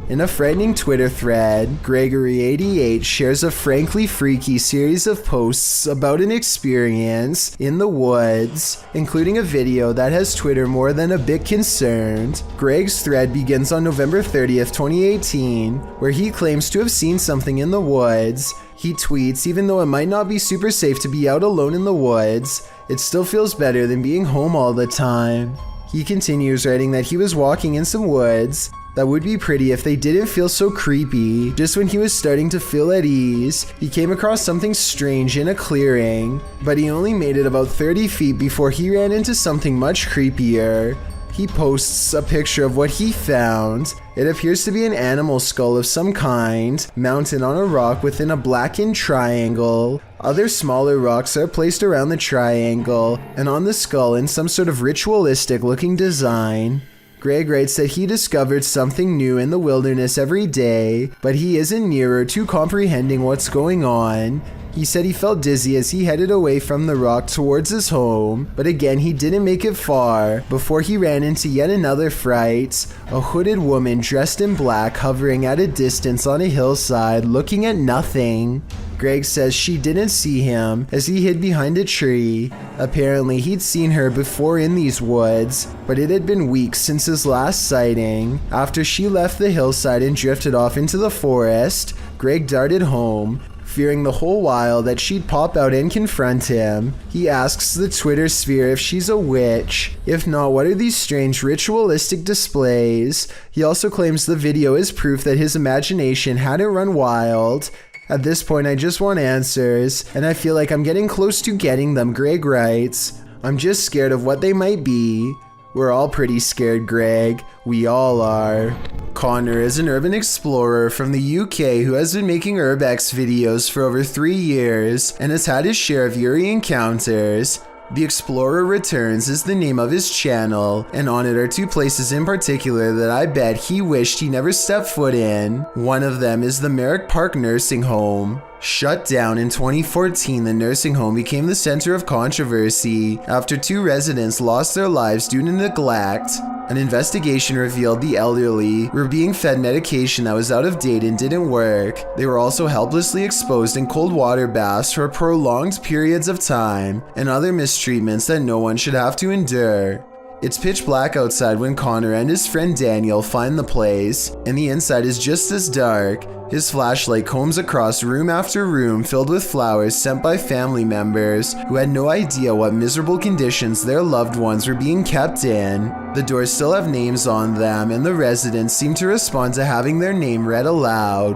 In a frightening Twitter thread, Gregory88 shares a frankly freaky series of posts about an experience in the woods, including a video that has Twitter more than a bit concerned. Greg's thread begins on November 30th, 2018, where he claims to have seen something in the woods. He tweets, even though it might not be super safe to be out alone in the woods, it still feels better than being home all the time. He continues writing that he was walking in some woods that would be pretty if they didn't feel so creepy. Just when he was starting to feel at ease, he came across something strange in a clearing, but he only made it about 30 feet before he ran into something much creepier. He posts a picture of what he found. It appears to be an animal skull of some kind, mounted on a rock within a blackened triangle. Other smaller rocks are placed around the triangle, and on the skull in some sort of ritualistic looking design. Greg writes that he discovered something new in the wilderness every day, but he isn't nearer to comprehending what's going on. He said he felt dizzy as he headed away from the rock towards his home, but again he didn't make it far before he ran into yet another fright, a hooded woman dressed in black hovering at a distance on a hillside looking at nothing. Greg says she didn't see him as he hid behind a tree. Apparently he'd seen her before in these woods, but it had been weeks since his last sighting. After she left the hillside and drifted off into the forest, Greg darted home, fearing the whole while that she'd pop out and confront him. He asks the Twitter sphere if she's a witch. If not, what are these strange ritualistic displays? He also claims the video is proof that his imagination hadn't run wild. At this point, I just want answers, and I feel like I'm getting close to getting them, Greg writes. I'm just scared of what they might be. We're all pretty scared, Greg. We all are. Connor is an urban explorer from the UK who has been making urbex videos for over 3 years and has had his share of eerie encounters. The Explorer Returns is the name of his channel, and on it are 2 places in particular that I bet he wished he never stepped foot in. One of them is the Merrick Park Nursing Home. Shut down in 2014, the nursing home became the center of controversy after 2 residents lost their lives due to neglect. An investigation revealed the elderly were being fed medication that was out of date and didn't work. They were also helplessly exposed in cold water baths for prolonged periods of time, and other mistreatments that no one should have to endure. It's pitch black outside when Connor and his friend Daniel find the place, and the inside is just as dark. His flashlight combs across room after room filled with flowers sent by family members who had no idea what miserable conditions their loved ones were being kept in. The doors still have names on them, and the residents seem to respond to having their name read aloud.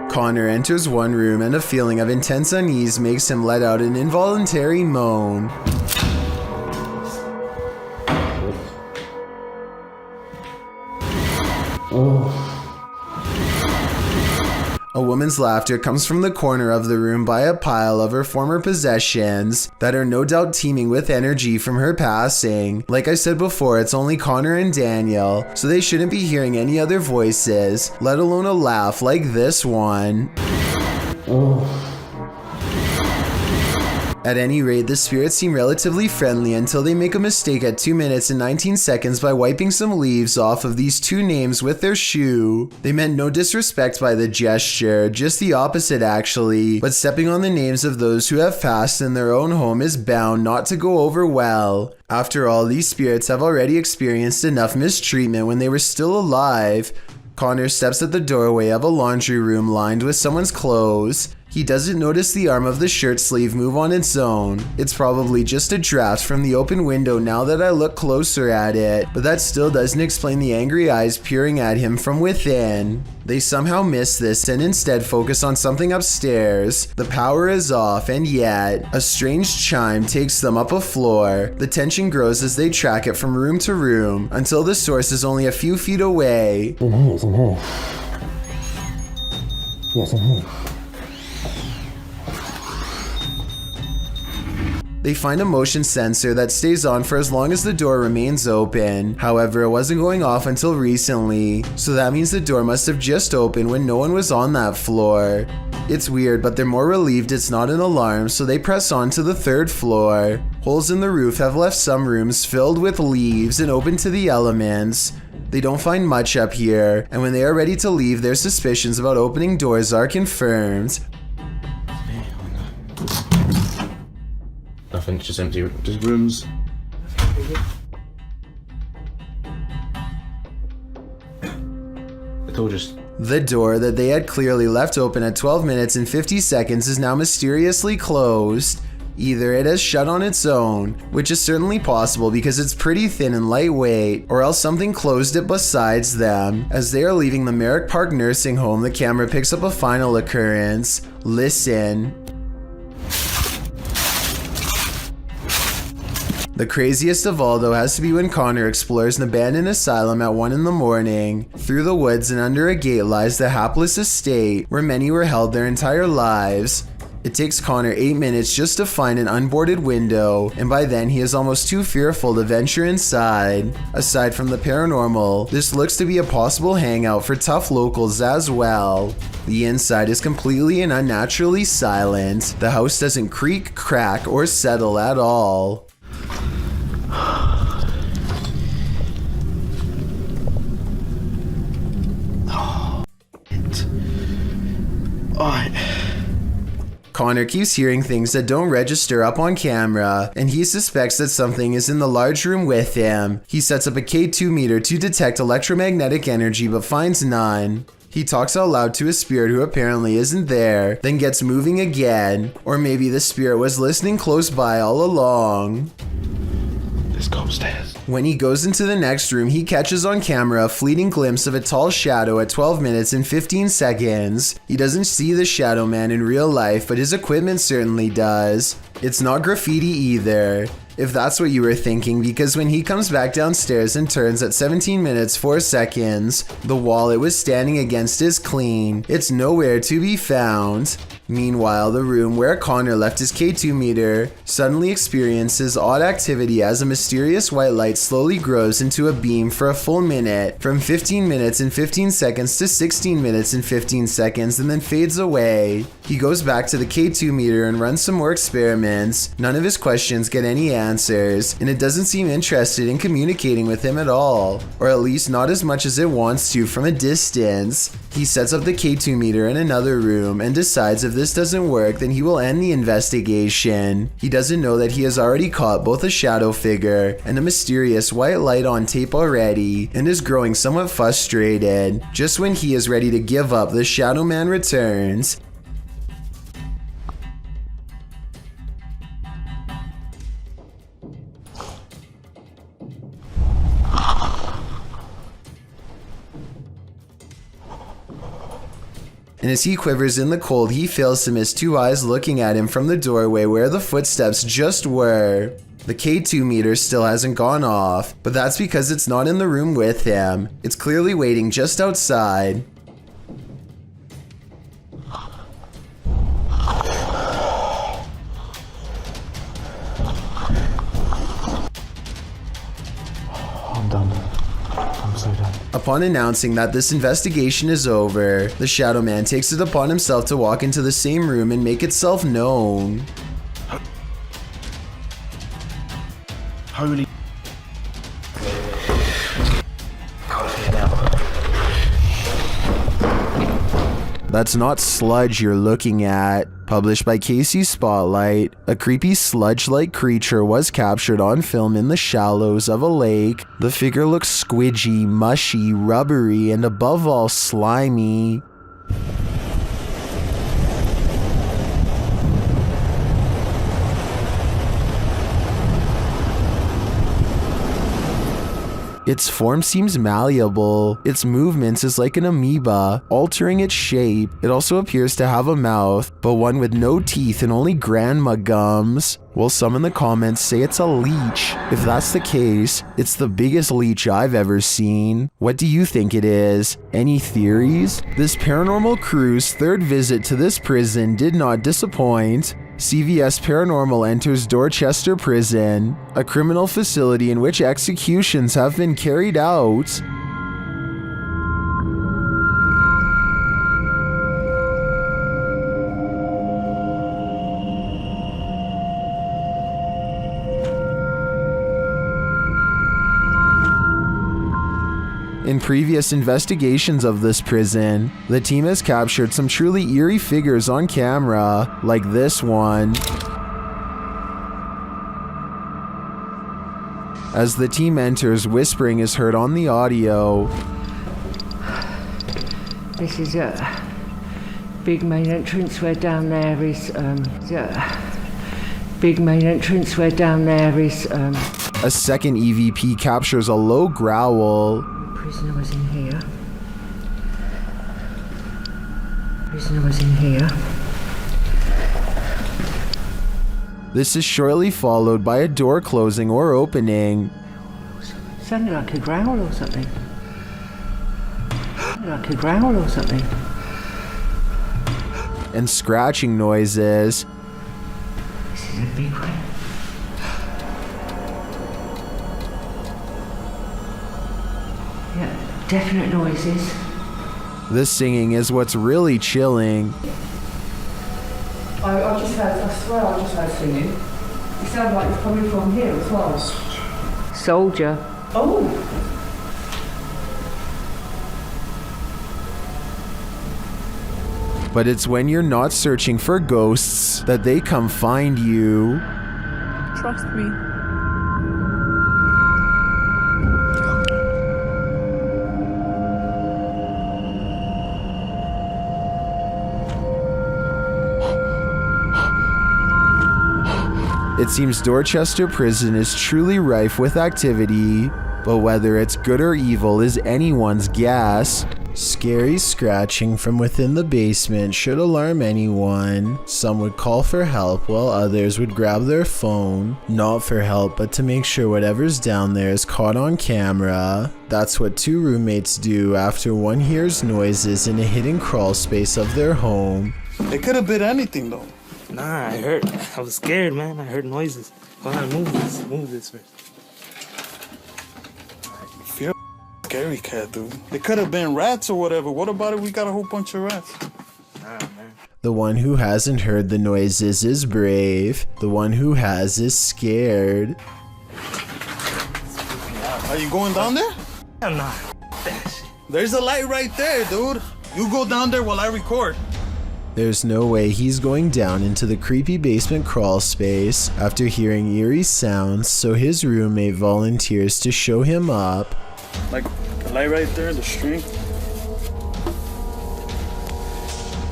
Connor enters one room and a feeling of intense unease makes him let out an involuntary moan. A woman's laughter comes from the corner of the room by a pile of her former possessions that are no doubt teeming with energy from her passing. Like I said before, it's only Connor and Daniel, so they shouldn't be hearing any other voices, let alone a laugh like this one. At any rate, the spirits seem relatively friendly until they make a mistake at 2 minutes and 19 seconds by wiping some leaves off of these 2 names with their shoe. They meant no disrespect by the gesture, just the opposite actually, but stepping on the names of those who have passed in their own home is bound not to go over well. After all, these spirits have already experienced enough mistreatment when they were still alive. Connor steps at the doorway of a laundry room lined with someone's clothes. He doesn't notice the arm of the shirt sleeve move on its own. It's probably just a draft from the open window now that I look closer at it, but that still doesn't explain the angry eyes peering at him from within. They somehow miss this and instead focus on something upstairs. The power is off, and yet a strange chime takes them up a floor. The tension grows as they track it from room to room until the source is only a few feet away. In here, it's in here. Yes, in here. They find a motion sensor that stays on for as long as the door remains open. However, it wasn't going off until recently, so that means the door must have just opened when no one was on that floor. It's weird, but they're more relieved it's not an alarm, so they press on to the 3rd floor. Holes in the roof have left some rooms filled with leaves and open to the elements. They don't find much up here, and when they are ready to leave, their suspicions about opening doors are confirmed. Nothing, just empty, just rooms. I told you. The door that they had clearly left open at 12 minutes and 50 seconds is now mysteriously closed. Either it has shut on its own, which is certainly possible because it's pretty thin and lightweight, or else something closed it besides them. As they are leaving the Merrick Park Nursing Home, the camera picks up a final occurrence. Listen. The craziest of all though has to be when Connor explores an abandoned asylum at 1 in the morning. Through the woods and under a gate lies the hapless estate where many were held their entire lives. It takes Connor 8 minutes just to find an unboarded window, and by then he is almost too fearful to venture inside. Aside from the paranormal, this looks to be a possible hangout for tough locals as well. The inside is completely and unnaturally silent. The house doesn't creak, crack, or settle at all. Connor keeps hearing things that don't register up on camera, and he suspects that something is in the large room with him. He sets up a K2 meter to detect electromagnetic energy but finds none. He talks out loud to a spirit who apparently isn't there, then gets moving again. Or maybe the spirit was listening close by all along. Let's go upstairs. When he goes into the next room, he catches on camera a fleeting glimpse of a tall shadow at 12 minutes and 15 seconds. He doesn't see the shadow man in real life, but his equipment certainly does. It's not graffiti either, if that's what you were thinking, because when he comes back downstairs and turns at 17 minutes 4 seconds, the wall it was standing against is clean. It's nowhere to be found. Meanwhile, the room where Connor left his K2 meter suddenly experiences odd activity as a mysterious white light slowly grows into a beam for a full minute, from 15 minutes and 15 seconds to 16 minutes and 15 seconds, and then fades away. He goes back to the K2 meter and runs some more experiments. None of his questions get any answers, and it doesn't seem interested in communicating with him at all, or at least not as much as it wants to from a distance. He sets up the K2 meter in another room and decides if this doesn't work, then he will end the investigation. He doesn't know that he has already caught both a shadow figure and a mysterious white light on tape already, and is growing somewhat frustrated. Just when he is ready to give up, the shadow man returns. And as he quivers in the cold, he fails to miss two eyes looking at him from the doorway where the footsteps just were. The K2 meter still hasn't gone off, but that's because it's not in the room with him. It's clearly waiting just outside. I'm done. I'm so done. Upon announcing that this investigation is over, the Shadow Man takes it upon himself to walk into the same room and make itself known. Holy. That's not sludge you're looking at. Published by Casey Spotlight, a creepy sludge-like creature was captured on film in the shallows of a lake. The figure looks squidgy, mushy, rubbery, and above all slimy. Its form seems malleable. Its movements is like an amoeba, altering its shape. It also appears to have a mouth, but one with no teeth and only grandma gums. Well, some in the comments say it's a leech. If that's the case, it's the biggest leech I've ever seen. What do you think it is? Any theories? This paranormal crew's third visit to this prison did not disappoint. CVS Paranormal enters Dorchester Prison, a criminal facility in which executions have been carried out. In previous investigations of this prison, the team has captured some truly eerie figures on camera, like this one. As the team enters, whispering is heard on the audio. This is a big main entrance where down there is, big main entrance where down there is, A second EVP captures a low growl. Prisoner was in here. Prisoner was in here. This is shortly followed by a door closing or opening. Sounded like a growl or something. Sounded like a growl or something. and scratching noises. This is a big one. Yeah, definite noises. The singing is what's really chilling. I just heard, I swear I just heard singing. It sounded like it's coming from here as well. Soldier. Oh! But it's when you're not searching for ghosts that they come find you. Trust me. It seems Dorchester Prison is truly rife with activity, but whether it's good or evil is anyone's guess. Scary scratching from within the basement should alarm anyone. Some would call for help while others would grab their phone, not for help but to make sure whatever's down there is caught on camera. That's what two roommates do after one hears noises in a hidden crawl space of their home. It could have been anything though. Nah, I heard. I was scared, man. I heard noises. Hold on, move this first. You're a scary cat, dude. It could have been rats or whatever. What about it? We got a whole bunch of rats. Nah, man. The one who hasn't heard the noises is brave. The one who has is scared. Are you going down there? Hell nah. There's a light right there, dude. You go down there while I record. There's no way he's going down into the creepy basement crawl space after hearing eerie sounds, so his roommate volunteers to show him up. Like the light right there, the string.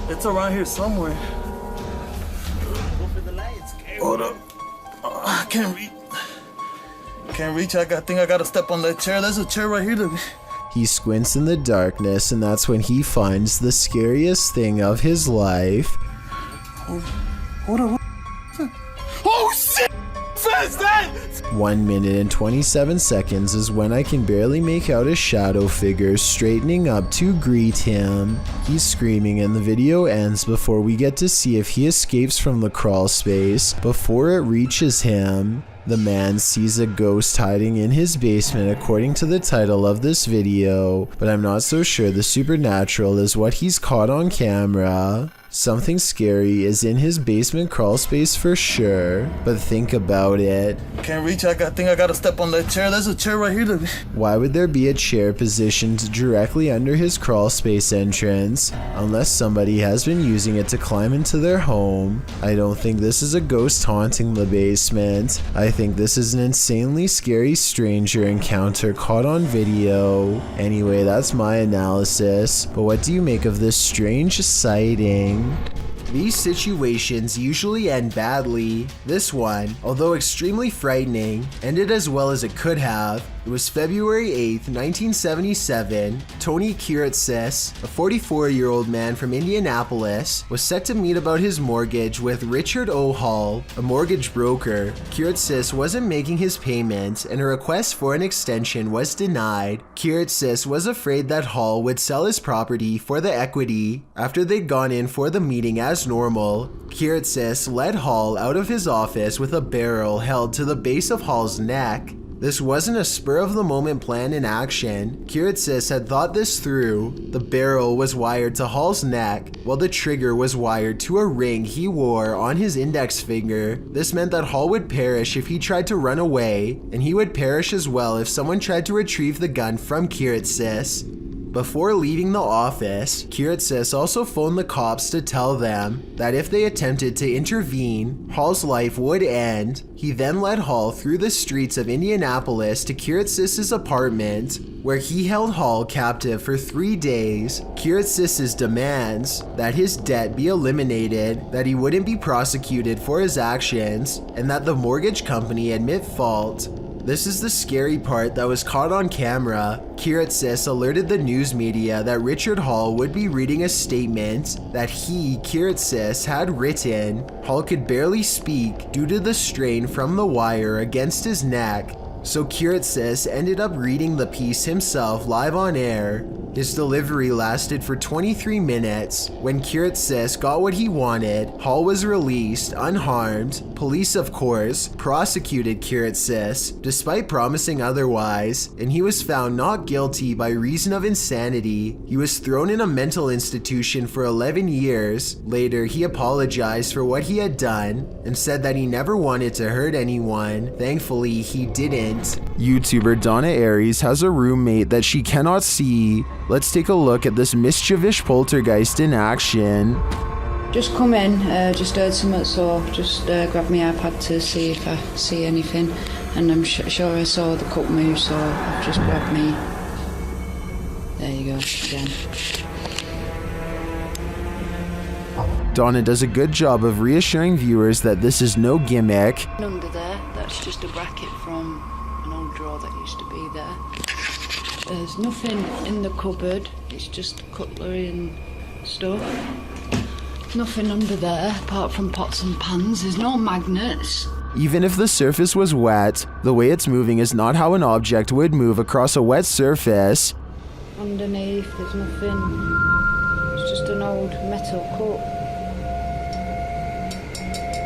It's around here somewhere. Go for the lights. Hold up. I can't reach. Can't reach. I think I gotta step on that chair. There's a chair right here. He squints in the darkness, and that's when he finds the scariest thing of his life. Hold on. Oh shit! What's that? 1 minute and 27 seconds is when I can barely make out a shadow figure straightening up to greet him. He's screaming and the video ends before we get to see if he escapes from the crawl space before it reaches him. The man sees a ghost hiding in his basement according to the title of this video, but I'm not so sure the supernatural is what he's caught on camera. Something scary is in his basement crawl space for sure, but think about it. Can't reach. I think I gotta step on that chair. There's a chair right here. Why would there be a chair positioned directly under his crawl space entrance, unless somebody has been using it to climb into their home? I don't think this is a ghost haunting the basement. I think this is an insanely scary stranger encounter caught on video. Anyway, that's my analysis, but what do you make of this strange sighting? These situations usually end badly. This one, although extremely frightening, ended as well as it could have. It was February 8th, 1977. Tony Kiritsis, a 44-year-old man from Indianapolis, was set to meet about his mortgage with Richard O. Hall, a mortgage broker. Kiritsis wasn't making his payments, and a request for an extension was denied. Kiritsis was afraid that Hall would sell his property for the equity. After they'd gone in for the meeting as normal, Kiritsis led Hall out of his office with a barrel held to the base of Hall's neck. This wasn't a spur-of-the-moment plan in action. Kiritsis had thought this through. The barrel was wired to Hall's neck, while the trigger was wired to a ring he wore on his index finger. This meant that Hall would perish if he tried to run away, and he would perish as well if someone tried to retrieve the gun from Kiritsis. Before leaving the office, Kiritsis also phoned the cops to tell them that if they attempted to intervene, Hall's life would end. He then led Hall through the streets of Indianapolis to Kiritsis' apartment, where he held Hall captive for 3 days. Kiritsis' demands that his debt be eliminated, that he wouldn't be prosecuted for his actions, and that the mortgage company admit fault. This is the scary part that was caught on camera. Kiritsis alerted the news media that Richard Hall would be reading a statement that he, Kiritsis, had written. Hall could barely speak due to the strain from the wire against his neck, so Kiritsis ended up reading the piece himself live on air. His delivery lasted for 23 minutes. When Kirit Sis got what he wanted, Hall was released unharmed. Police, of course, prosecuted Kirit Sis despite promising otherwise, and he was found not guilty by reason of insanity. He was thrown in a mental institution for 11 years. Later, he apologized for what he had done and said that he never wanted to hurt anyone. Thankfully, he didn't. YouTuber Donna Aries has a roommate that she cannot see. Let's take a look at this mischievous poltergeist in action. Just come in, just heard something, so just grabbed my iPad to see if I see anything, and I'm sure I saw the cup move, so I've just grabbed me. There you go, again. Donna does a good job of reassuring viewers that this is no gimmick. Under there, that's just a bracket from an old drawer that used to be there. There's nothing in the cupboard, it's just cutlery and stuff. Nothing under there apart from pots and pans. There's no magnets. Even if the surface was wet, the way it's moving is not how an object would move across a wet surface. Underneath, there's nothing. It's just an old metal cup.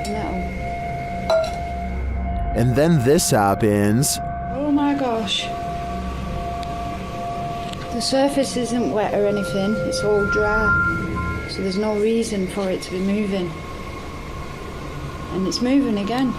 Metal. And then this happens. Oh my gosh. The surface isn't wet or anything. It's all dry. So there's no reason for it to be moving. And it's moving again.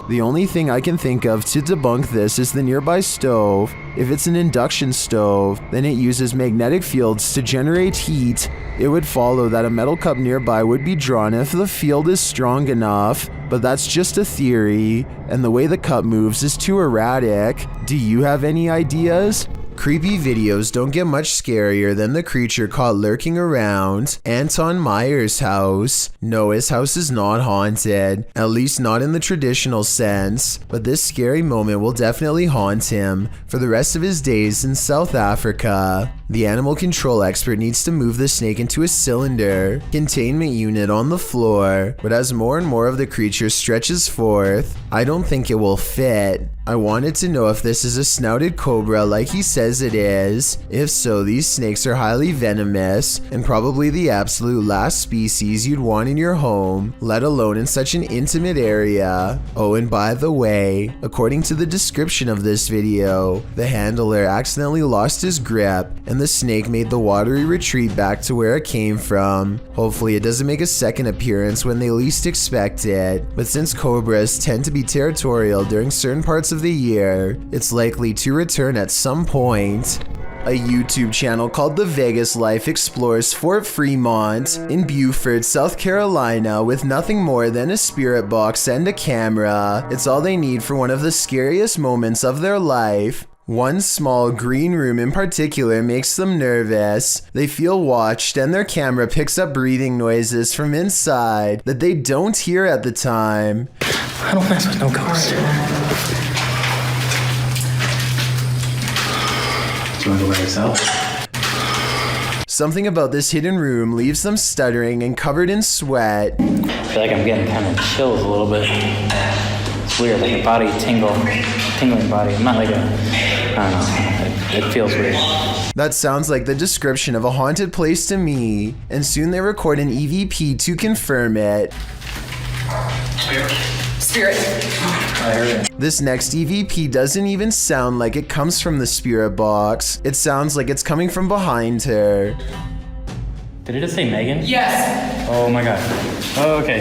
The only thing I can think of to debunk this is the nearby stove. If it's an induction stove, then it uses magnetic fields to generate heat. It would follow that a metal cup nearby would be drawn if the field is strong enough, but that's just a theory, and the way the cup moves is too erratic. Do you have any ideas? Creepy videos don't get much scarier than the creature caught lurking around Anton Meyer's house. No, his house is not haunted, at least not in the traditional sense, but this scary moment will definitely haunt him for the rest of his days in South Africa. The animal control expert needs to move the snake into a cylinder containment unit on the floor, but as more and more of the creature stretches forth, I don't think it will fit. I wanted to know if this is a snouted cobra like he says it is. If so, these snakes are highly venomous and probably the absolute last species you'd want in your home, let alone in such an intimate area. Oh, and by the way, according to the description of this video, the handler accidentally lost his grip and the snake made the watery retreat back to where it came from. Hopefully it doesn't make a second appearance when they least expect it, but since cobras tend to be territorial during certain parts of the year, it's likely to return at some point. A YouTube channel called The Vegas Life explores Fort Fremont in Beaufort, South Carolina with nothing more than a spirit box and a camera. It's all they need for one of the scariest moments of their life. One small green room in particular makes them nervous. They feel watched and their camera picks up breathing noises from inside that they don't hear at the time. I don't mess with no ghosts. Do you want to go by yourself? Something about this hidden room leaves them stuttering and covered in sweat. I feel like I'm getting kind of chills a little bit. It's weird, like a body tingling body. I'm not like I don't know, it feels weird. That sounds like the description of a haunted place to me, and soon they record an EVP to confirm it. Spirit. I heard it. This next EVP doesn't even sound like it comes from the spirit box. It sounds like it's coming from behind her. Did it just say Megan? Yes. Oh my god. Oh, okay.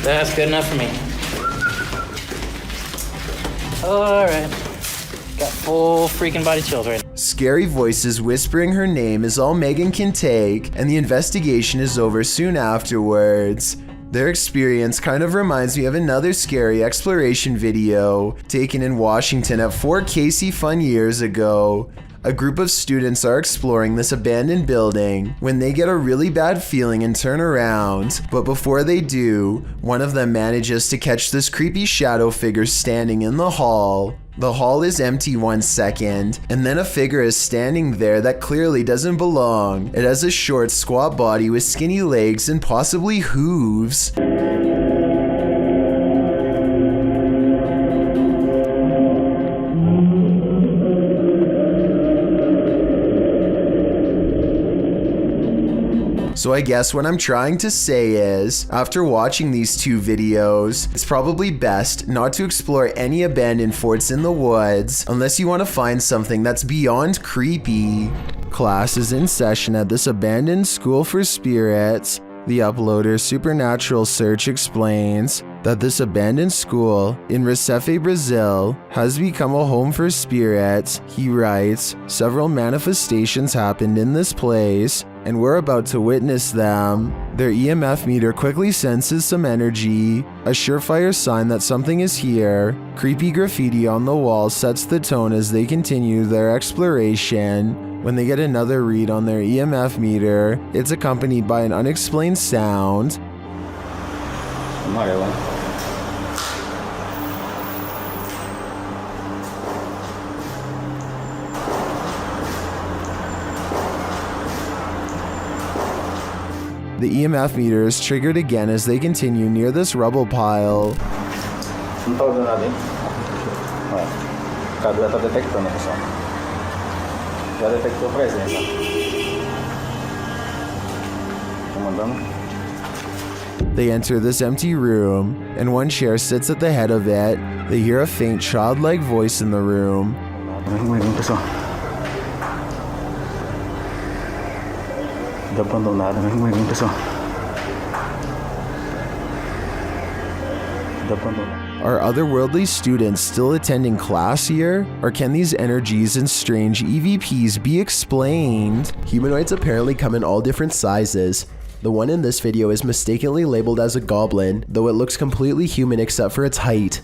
That's good enough for me. Alright. Got full freaking body chills right now. Scary voices whispering her name is all Megan can take, and the investigation is over soon afterwards. Their experience kind of reminds me of another scary exploration video taken in Washington at Fort Casey Fun years ago. A group of students are exploring this abandoned building when they get a really bad feeling and turn around, but before they do, one of them manages to catch this creepy shadow figure standing in the hall. The hall is empty 1 second, and then a figure is standing there that clearly doesn't belong. It has a short, squat body with skinny legs and possibly hooves. So I guess what I'm trying to say is, after watching these two videos, it's probably best not to explore any abandoned forts in the woods unless you want to find something that's beyond creepy. Class is in session at this abandoned school for spirits. The uploader Supernatural Search explains that this abandoned school in Recife, Brazil has become a home for spirits. He writes, several manifestations happened in this place and we're about to witness them. Their EMF meter quickly senses some energy, a surefire sign that something is here. Creepy graffiti on the wall sets the tone as they continue their exploration. When they get another read on their EMF meter, it's accompanied by an unexplained sound. The EMF meter is triggered again as they continue near this rubble pile. They enter this empty room, and one chair sits at the head of it. They hear a faint childlike voice in the room. Are otherworldly students still attending class here? Or can these energies and strange EVPs be explained? Humanoids apparently come in all different sizes. The one in this video is mistakenly labeled as a goblin, though it looks completely human except for its height.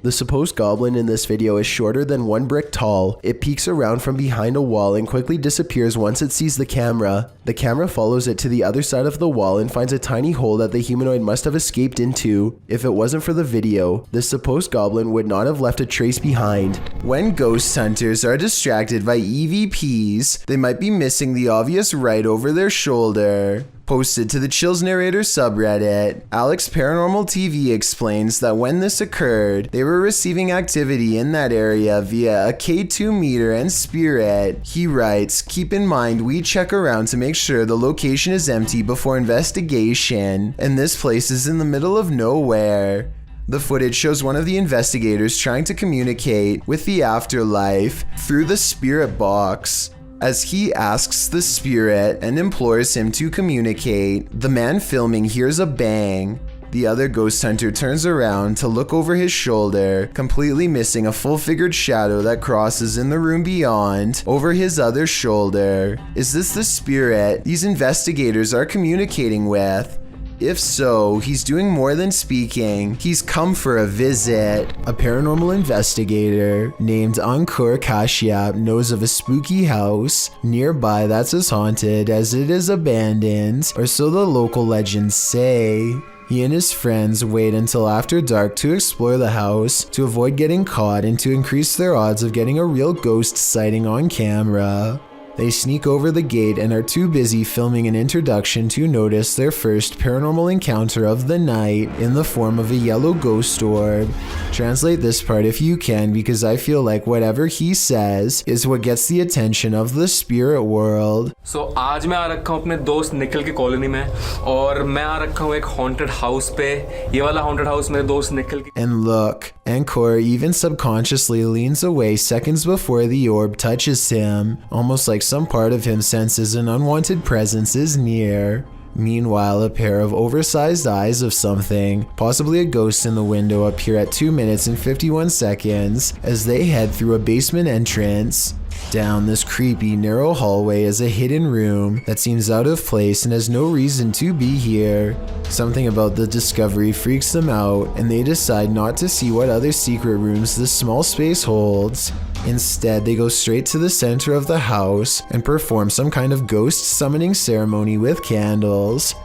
The supposed goblin in this video is shorter than 1 brick tall. It peeks around from behind a wall and quickly disappears once it sees the camera. The camera follows it to the other side of the wall and finds a tiny hole that the humanoid must have escaped into. If it wasn't for the video, this supposed goblin would not have left a trace behind. When ghost hunters are distracted by EVPs, they might be missing the obvious right over their shoulder. Posted to the Chills Narrator subreddit, Alex Paranormal TV explains that when this occurred, they were receiving activity in that area via a K2 meter and spirit. He writes, keep in mind we check around to make sure the location is empty before investigation, and this place is in the middle of nowhere. The footage shows one of the investigators trying to communicate with the afterlife through the spirit box. As he asks the spirit and implores him to communicate, the man filming hears a bang. The other ghost hunter turns around to look over his shoulder, completely missing a full-figured shadow that crosses in the room beyond, over his other shoulder. Is this the spirit these investigators are communicating with? If so, he's doing more than speaking. He's come for a visit. A paranormal investigator named Ankur Kashyap knows of a spooky house nearby that's as haunted as it is abandoned, or so the local legends say. He and his friends wait until after dark to explore the house to avoid getting caught and to increase their odds of getting a real ghost sighting on camera. They sneak over the gate and are too busy filming an introduction to notice their first paranormal encounter of the night in the form of a yellow ghost orb. Translate this part if you can, because I feel like whatever he says is what gets the attention of the spirit world. So आज मैं आ रखा हूँ अपने दोस्त निखिल की colony में और मैं आ रखा हूँ एक haunted house पे. ये वाला haunted house मेरे दोस्त निखिल की. And look, Ankur even subconsciously leans away seconds before the orb touches him, almost like some part of him senses an unwanted presence is near. Meanwhile, a pair of oversized eyes of something, possibly a ghost in the window, appear at 2 minutes and 51 seconds as they head through a basement entrance. Down this creepy, narrow hallway is a hidden room that seems out of place and has no reason to be here. Something about the discovery freaks them out, and they decide not to see what other secret rooms this small space holds. Instead, they go straight to the center of the house and perform some kind of ghost summoning ceremony with candles.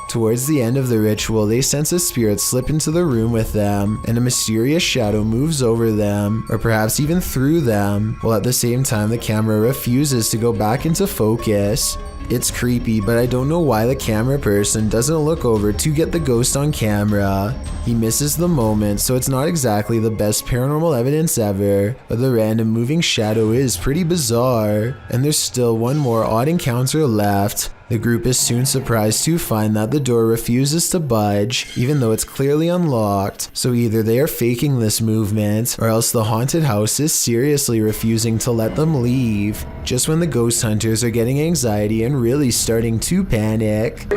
Towards the end of the ritual, they sense a spirit slip into the room with them, and a mysterious shadow moves over them, or perhaps even through them, while at the same time the camera refuses to go back into focus. It's creepy, but I don't know why the camera person doesn't look over to get the ghost on camera. He misses the moment, so it's not exactly the best paranormal evidence ever, but the random moving shadow is pretty bizarre. And there's still one more odd encounter left. The group is soon surprised to find that the door refuses to budge, even though it's clearly unlocked. So either they are faking this movement, or else the haunted house is seriously refusing to let them leave. Just when the ghost hunters are getting anxiety and really starting to panic.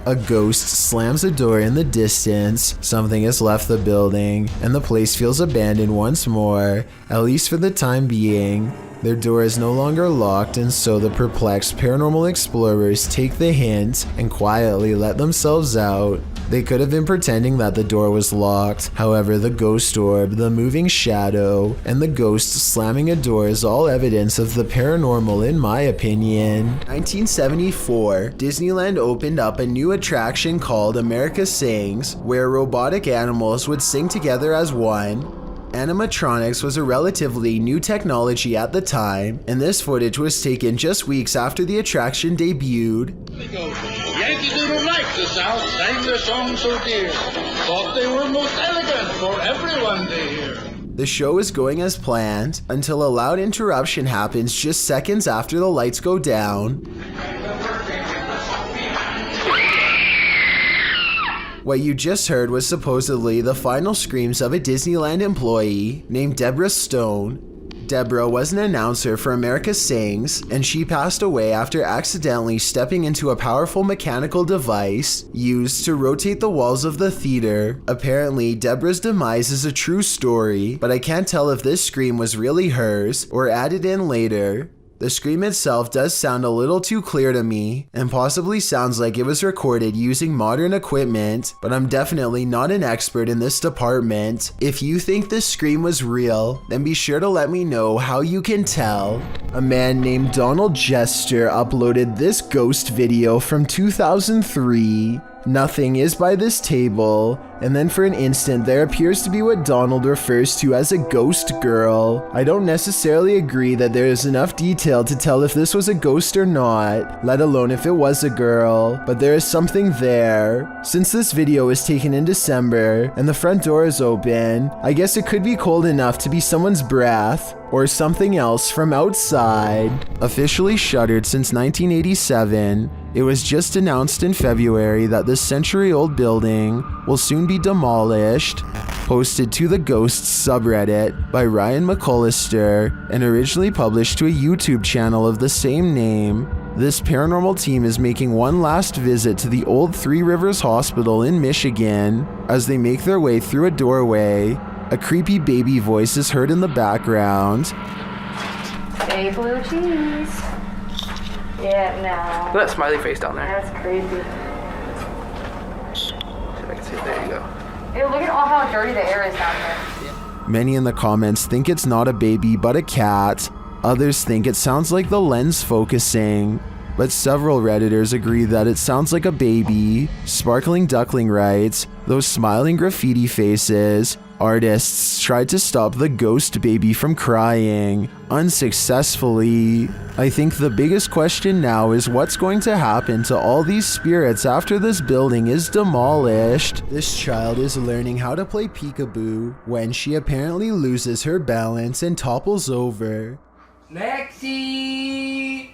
A ghost slams a door in the distance, something has left the building, and the place feels abandoned once more, at least for the time being. Their door is no longer locked, and so the perplexed paranormal explorers take the hint and quietly let themselves out. They could have been pretending that the door was locked. However, the ghost orb, the moving shadow, and the ghost slamming a door is all evidence of the paranormal in my opinion. 1974, Disneyland opened up a new attraction called America Sings, where robotic animals would sing together as one. Animatronics was a relatively new technology at the time, and this footage was taken just weeks after the attraction debuted. Yankees who don't like the South sang their song so dear, thought they were most elegant for everyone to hear. The show is going as planned until a loud interruption happens just seconds after the lights go down. What you just heard was supposedly the final screams of a Disneyland employee named Deborah Stone. Deborah was an announcer for America Sings, and she passed away after accidentally stepping into a powerful mechanical device used to rotate the walls of the theater. Apparently, Deborah's demise is a true story, but I can't tell if this scream was really hers or added in later. The scream itself does sound a little too clear to me, and possibly sounds like it was recorded using modern equipment, but I'm definitely not an expert in this department. If you think this scream was real, then be sure to let me know how you can tell. A man named Donald Jester uploaded this ghost video from 2003. Nothing is by this table, and then for an instant there appears to be what Donald refers to as a ghost girl. I don't necessarily agree that there is enough detail to tell if this was a ghost or not, let alone if it was a girl, but there is something there. Since this video was taken in December and the front door is open, I guess it could be cold enough to be someone's breath or something else from outside. Officially shuttered since 1987, it was just announced in February that this century-old building will soon be demolished. Posted to the Ghosts subreddit by Ryan McCullister and originally published to a YouTube channel of the same name. This paranormal team is making one last visit to the old Three Rivers Hospital in Michigan. As they make their way through a doorway, a creepy baby voice is heard in the background. Hey, blue cheese. Yeah, no. Look at that smiley face down there. That's creepy. See if I can see it. There you go. Hey, look at all how dirty the air is down here. Many in the comments think it's not a baby but a cat. Others think it sounds like the lens focusing. But several Redditors agree that it sounds like a baby. Sparkling Duckling writes, those smiling graffiti faces. Artists tried to stop the ghost baby from crying, unsuccessfully. I think the biggest question now is what's going to happen to all these spirits after this building is demolished. This child is learning how to play peekaboo when she apparently loses her balance and topples over. Lexi!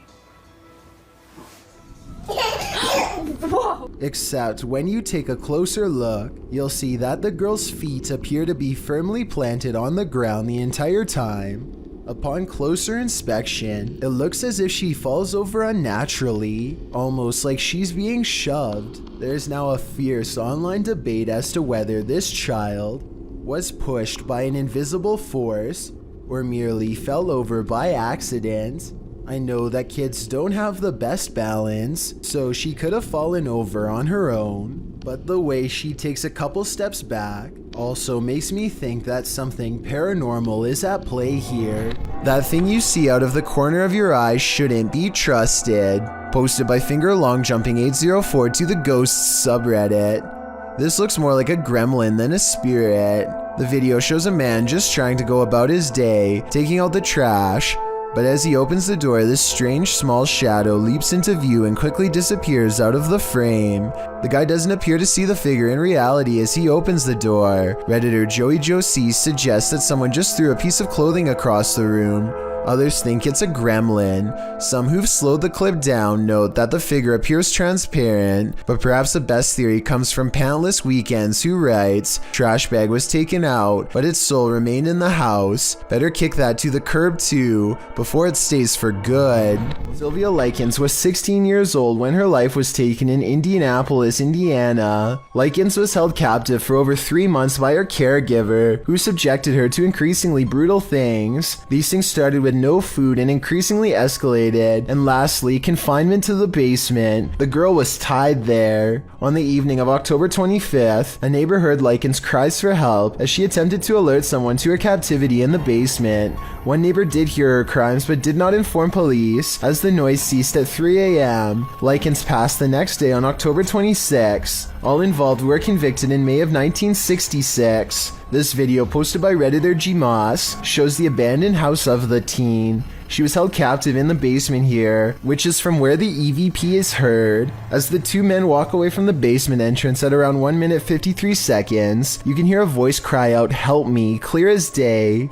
Except when you take a closer look, you'll see that the girl's feet appear to be firmly planted on the ground the entire time. Upon closer inspection, it looks as if she falls over unnaturally, almost like she's being shoved. There's now a fierce online debate as to whether this child was pushed by an invisible force or merely fell over by accident. I know that kids don't have the best balance, so she could have fallen over on her own, but the way she takes a couple steps back also makes me think that something paranormal is at play here. That thing you see out of the corner of your eye shouldn't be trusted. Posted by FingerLongJumping804 to the Ghosts subreddit. This looks more like a gremlin than a spirit. The video shows a man just trying to go about his day, taking out the trash, but as he opens the door, this strange small shadow leaps into view and quickly disappears out of the frame. The guy doesn't appear to see the figure in reality as he opens the door. Redditor Joey Josie suggests that someone just threw a piece of clothing across the room. Others think it's a gremlin. Some who've slowed the clip down note that the figure appears transparent, but perhaps the best theory comes from Pantless Weekends, who writes, "Trash bag was taken out, but its soul remained in the house. Better kick that to the curb too, before it stays for good." Sylvia Likens was 16 years old when her life was taken in Indianapolis, Indiana. Likens was held captive for over 3 months by her caregiver, who subjected her to increasingly brutal things. These things started with no food and increasingly escalated, and lastly, confinement to the basement. The girl was tied there. On the evening of October 25th, a neighbor heard Likens' cries for help as she attempted to alert someone to her captivity in the basement. One neighbor did hear her crimes but did not inform police as the noise ceased at 3 a.m. Likens passed the next day on October 26th. All involved were convicted in May of 1966. This video, posted by Redditor G. Moss, shows the abandoned house of the teen. She was held captive in the basement here, which is from where the EVP is heard. As the two men walk away from the basement entrance at around 1 minute 53 seconds, you can hear a voice cry out, "Help me," clear as day.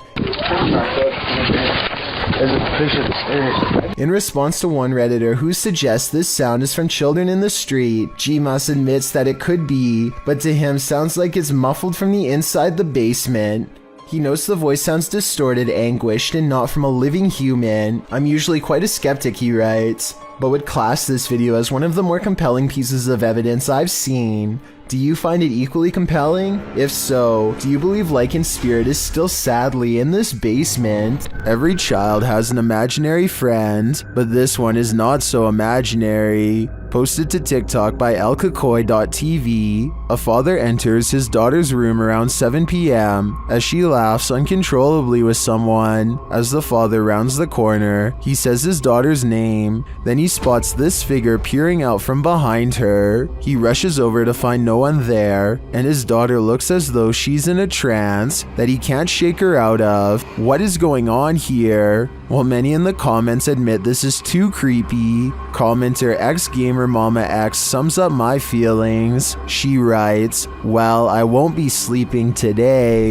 In response to one Redditor who suggests this sound is from children in the street, G-Moss admits that it could be, but to him sounds like it's muffled from the inside the basement. He notes the voice sounds distorted, anguished, and not from a living human. "I'm usually quite a skeptic," he writes, but would class this video as one of the more compelling pieces of evidence I've seen. Do you find it equally compelling? If so, do you believe Likens' spirit is still sadly in this basement? Every child has an imaginary friend, but this one is not so imaginary. Posted to TikTok by elkakoy.tv, a father enters his daughter's room around 7 p.m. as she laughs uncontrollably with someone. As the father rounds the corner, he says his daughter's name. Then he spots this figure peering out from behind her. He rushes over to find no one there, and his daughter looks as though she's in a trance that he can't shake her out of. What is going on here? While many in the comments admit this is too creepy, commenter XGamerMamaX sums up my feelings. She writes, "Well, I won't be sleeping today."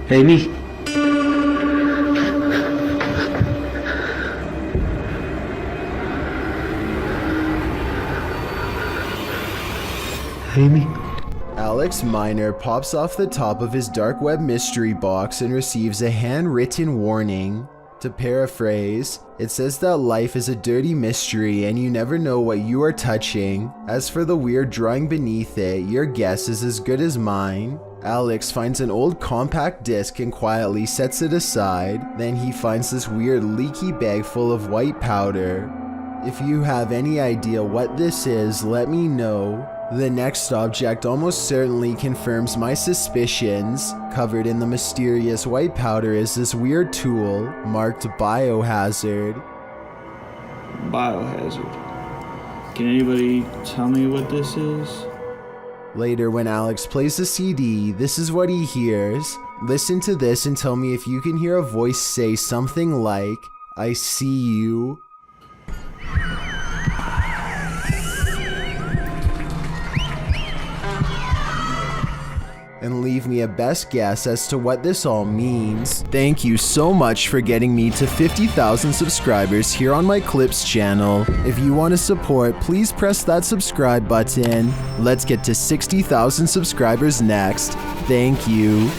Hey, me. Hey, me. Alex Miner pops off the top of his dark web mystery box and receives a handwritten warning. To paraphrase, it says that life is a dirty mystery and you never know what you are touching. As for the weird drawing beneath it, your guess is as good as mine. Alex finds an old compact disc and quietly sets it aside. Then he finds this weird leaky bag full of white powder. If you have any idea what this is, let me know. The next object almost certainly confirms my suspicions. Covered in the mysterious white powder is this weird tool marked Biohazard. Biohazard. Can anybody tell me what this is? Later, when Alex plays the CD, this is what he hears. Listen to this and tell me if you can hear a voice say something like, "I see you." And leave me a best guess as to what this all means. Thank you so much for getting me to 50,000 subscribers here on my Clips channel. If you want to support, please press that subscribe button. Let's get to 60,000 subscribers next. Thank you.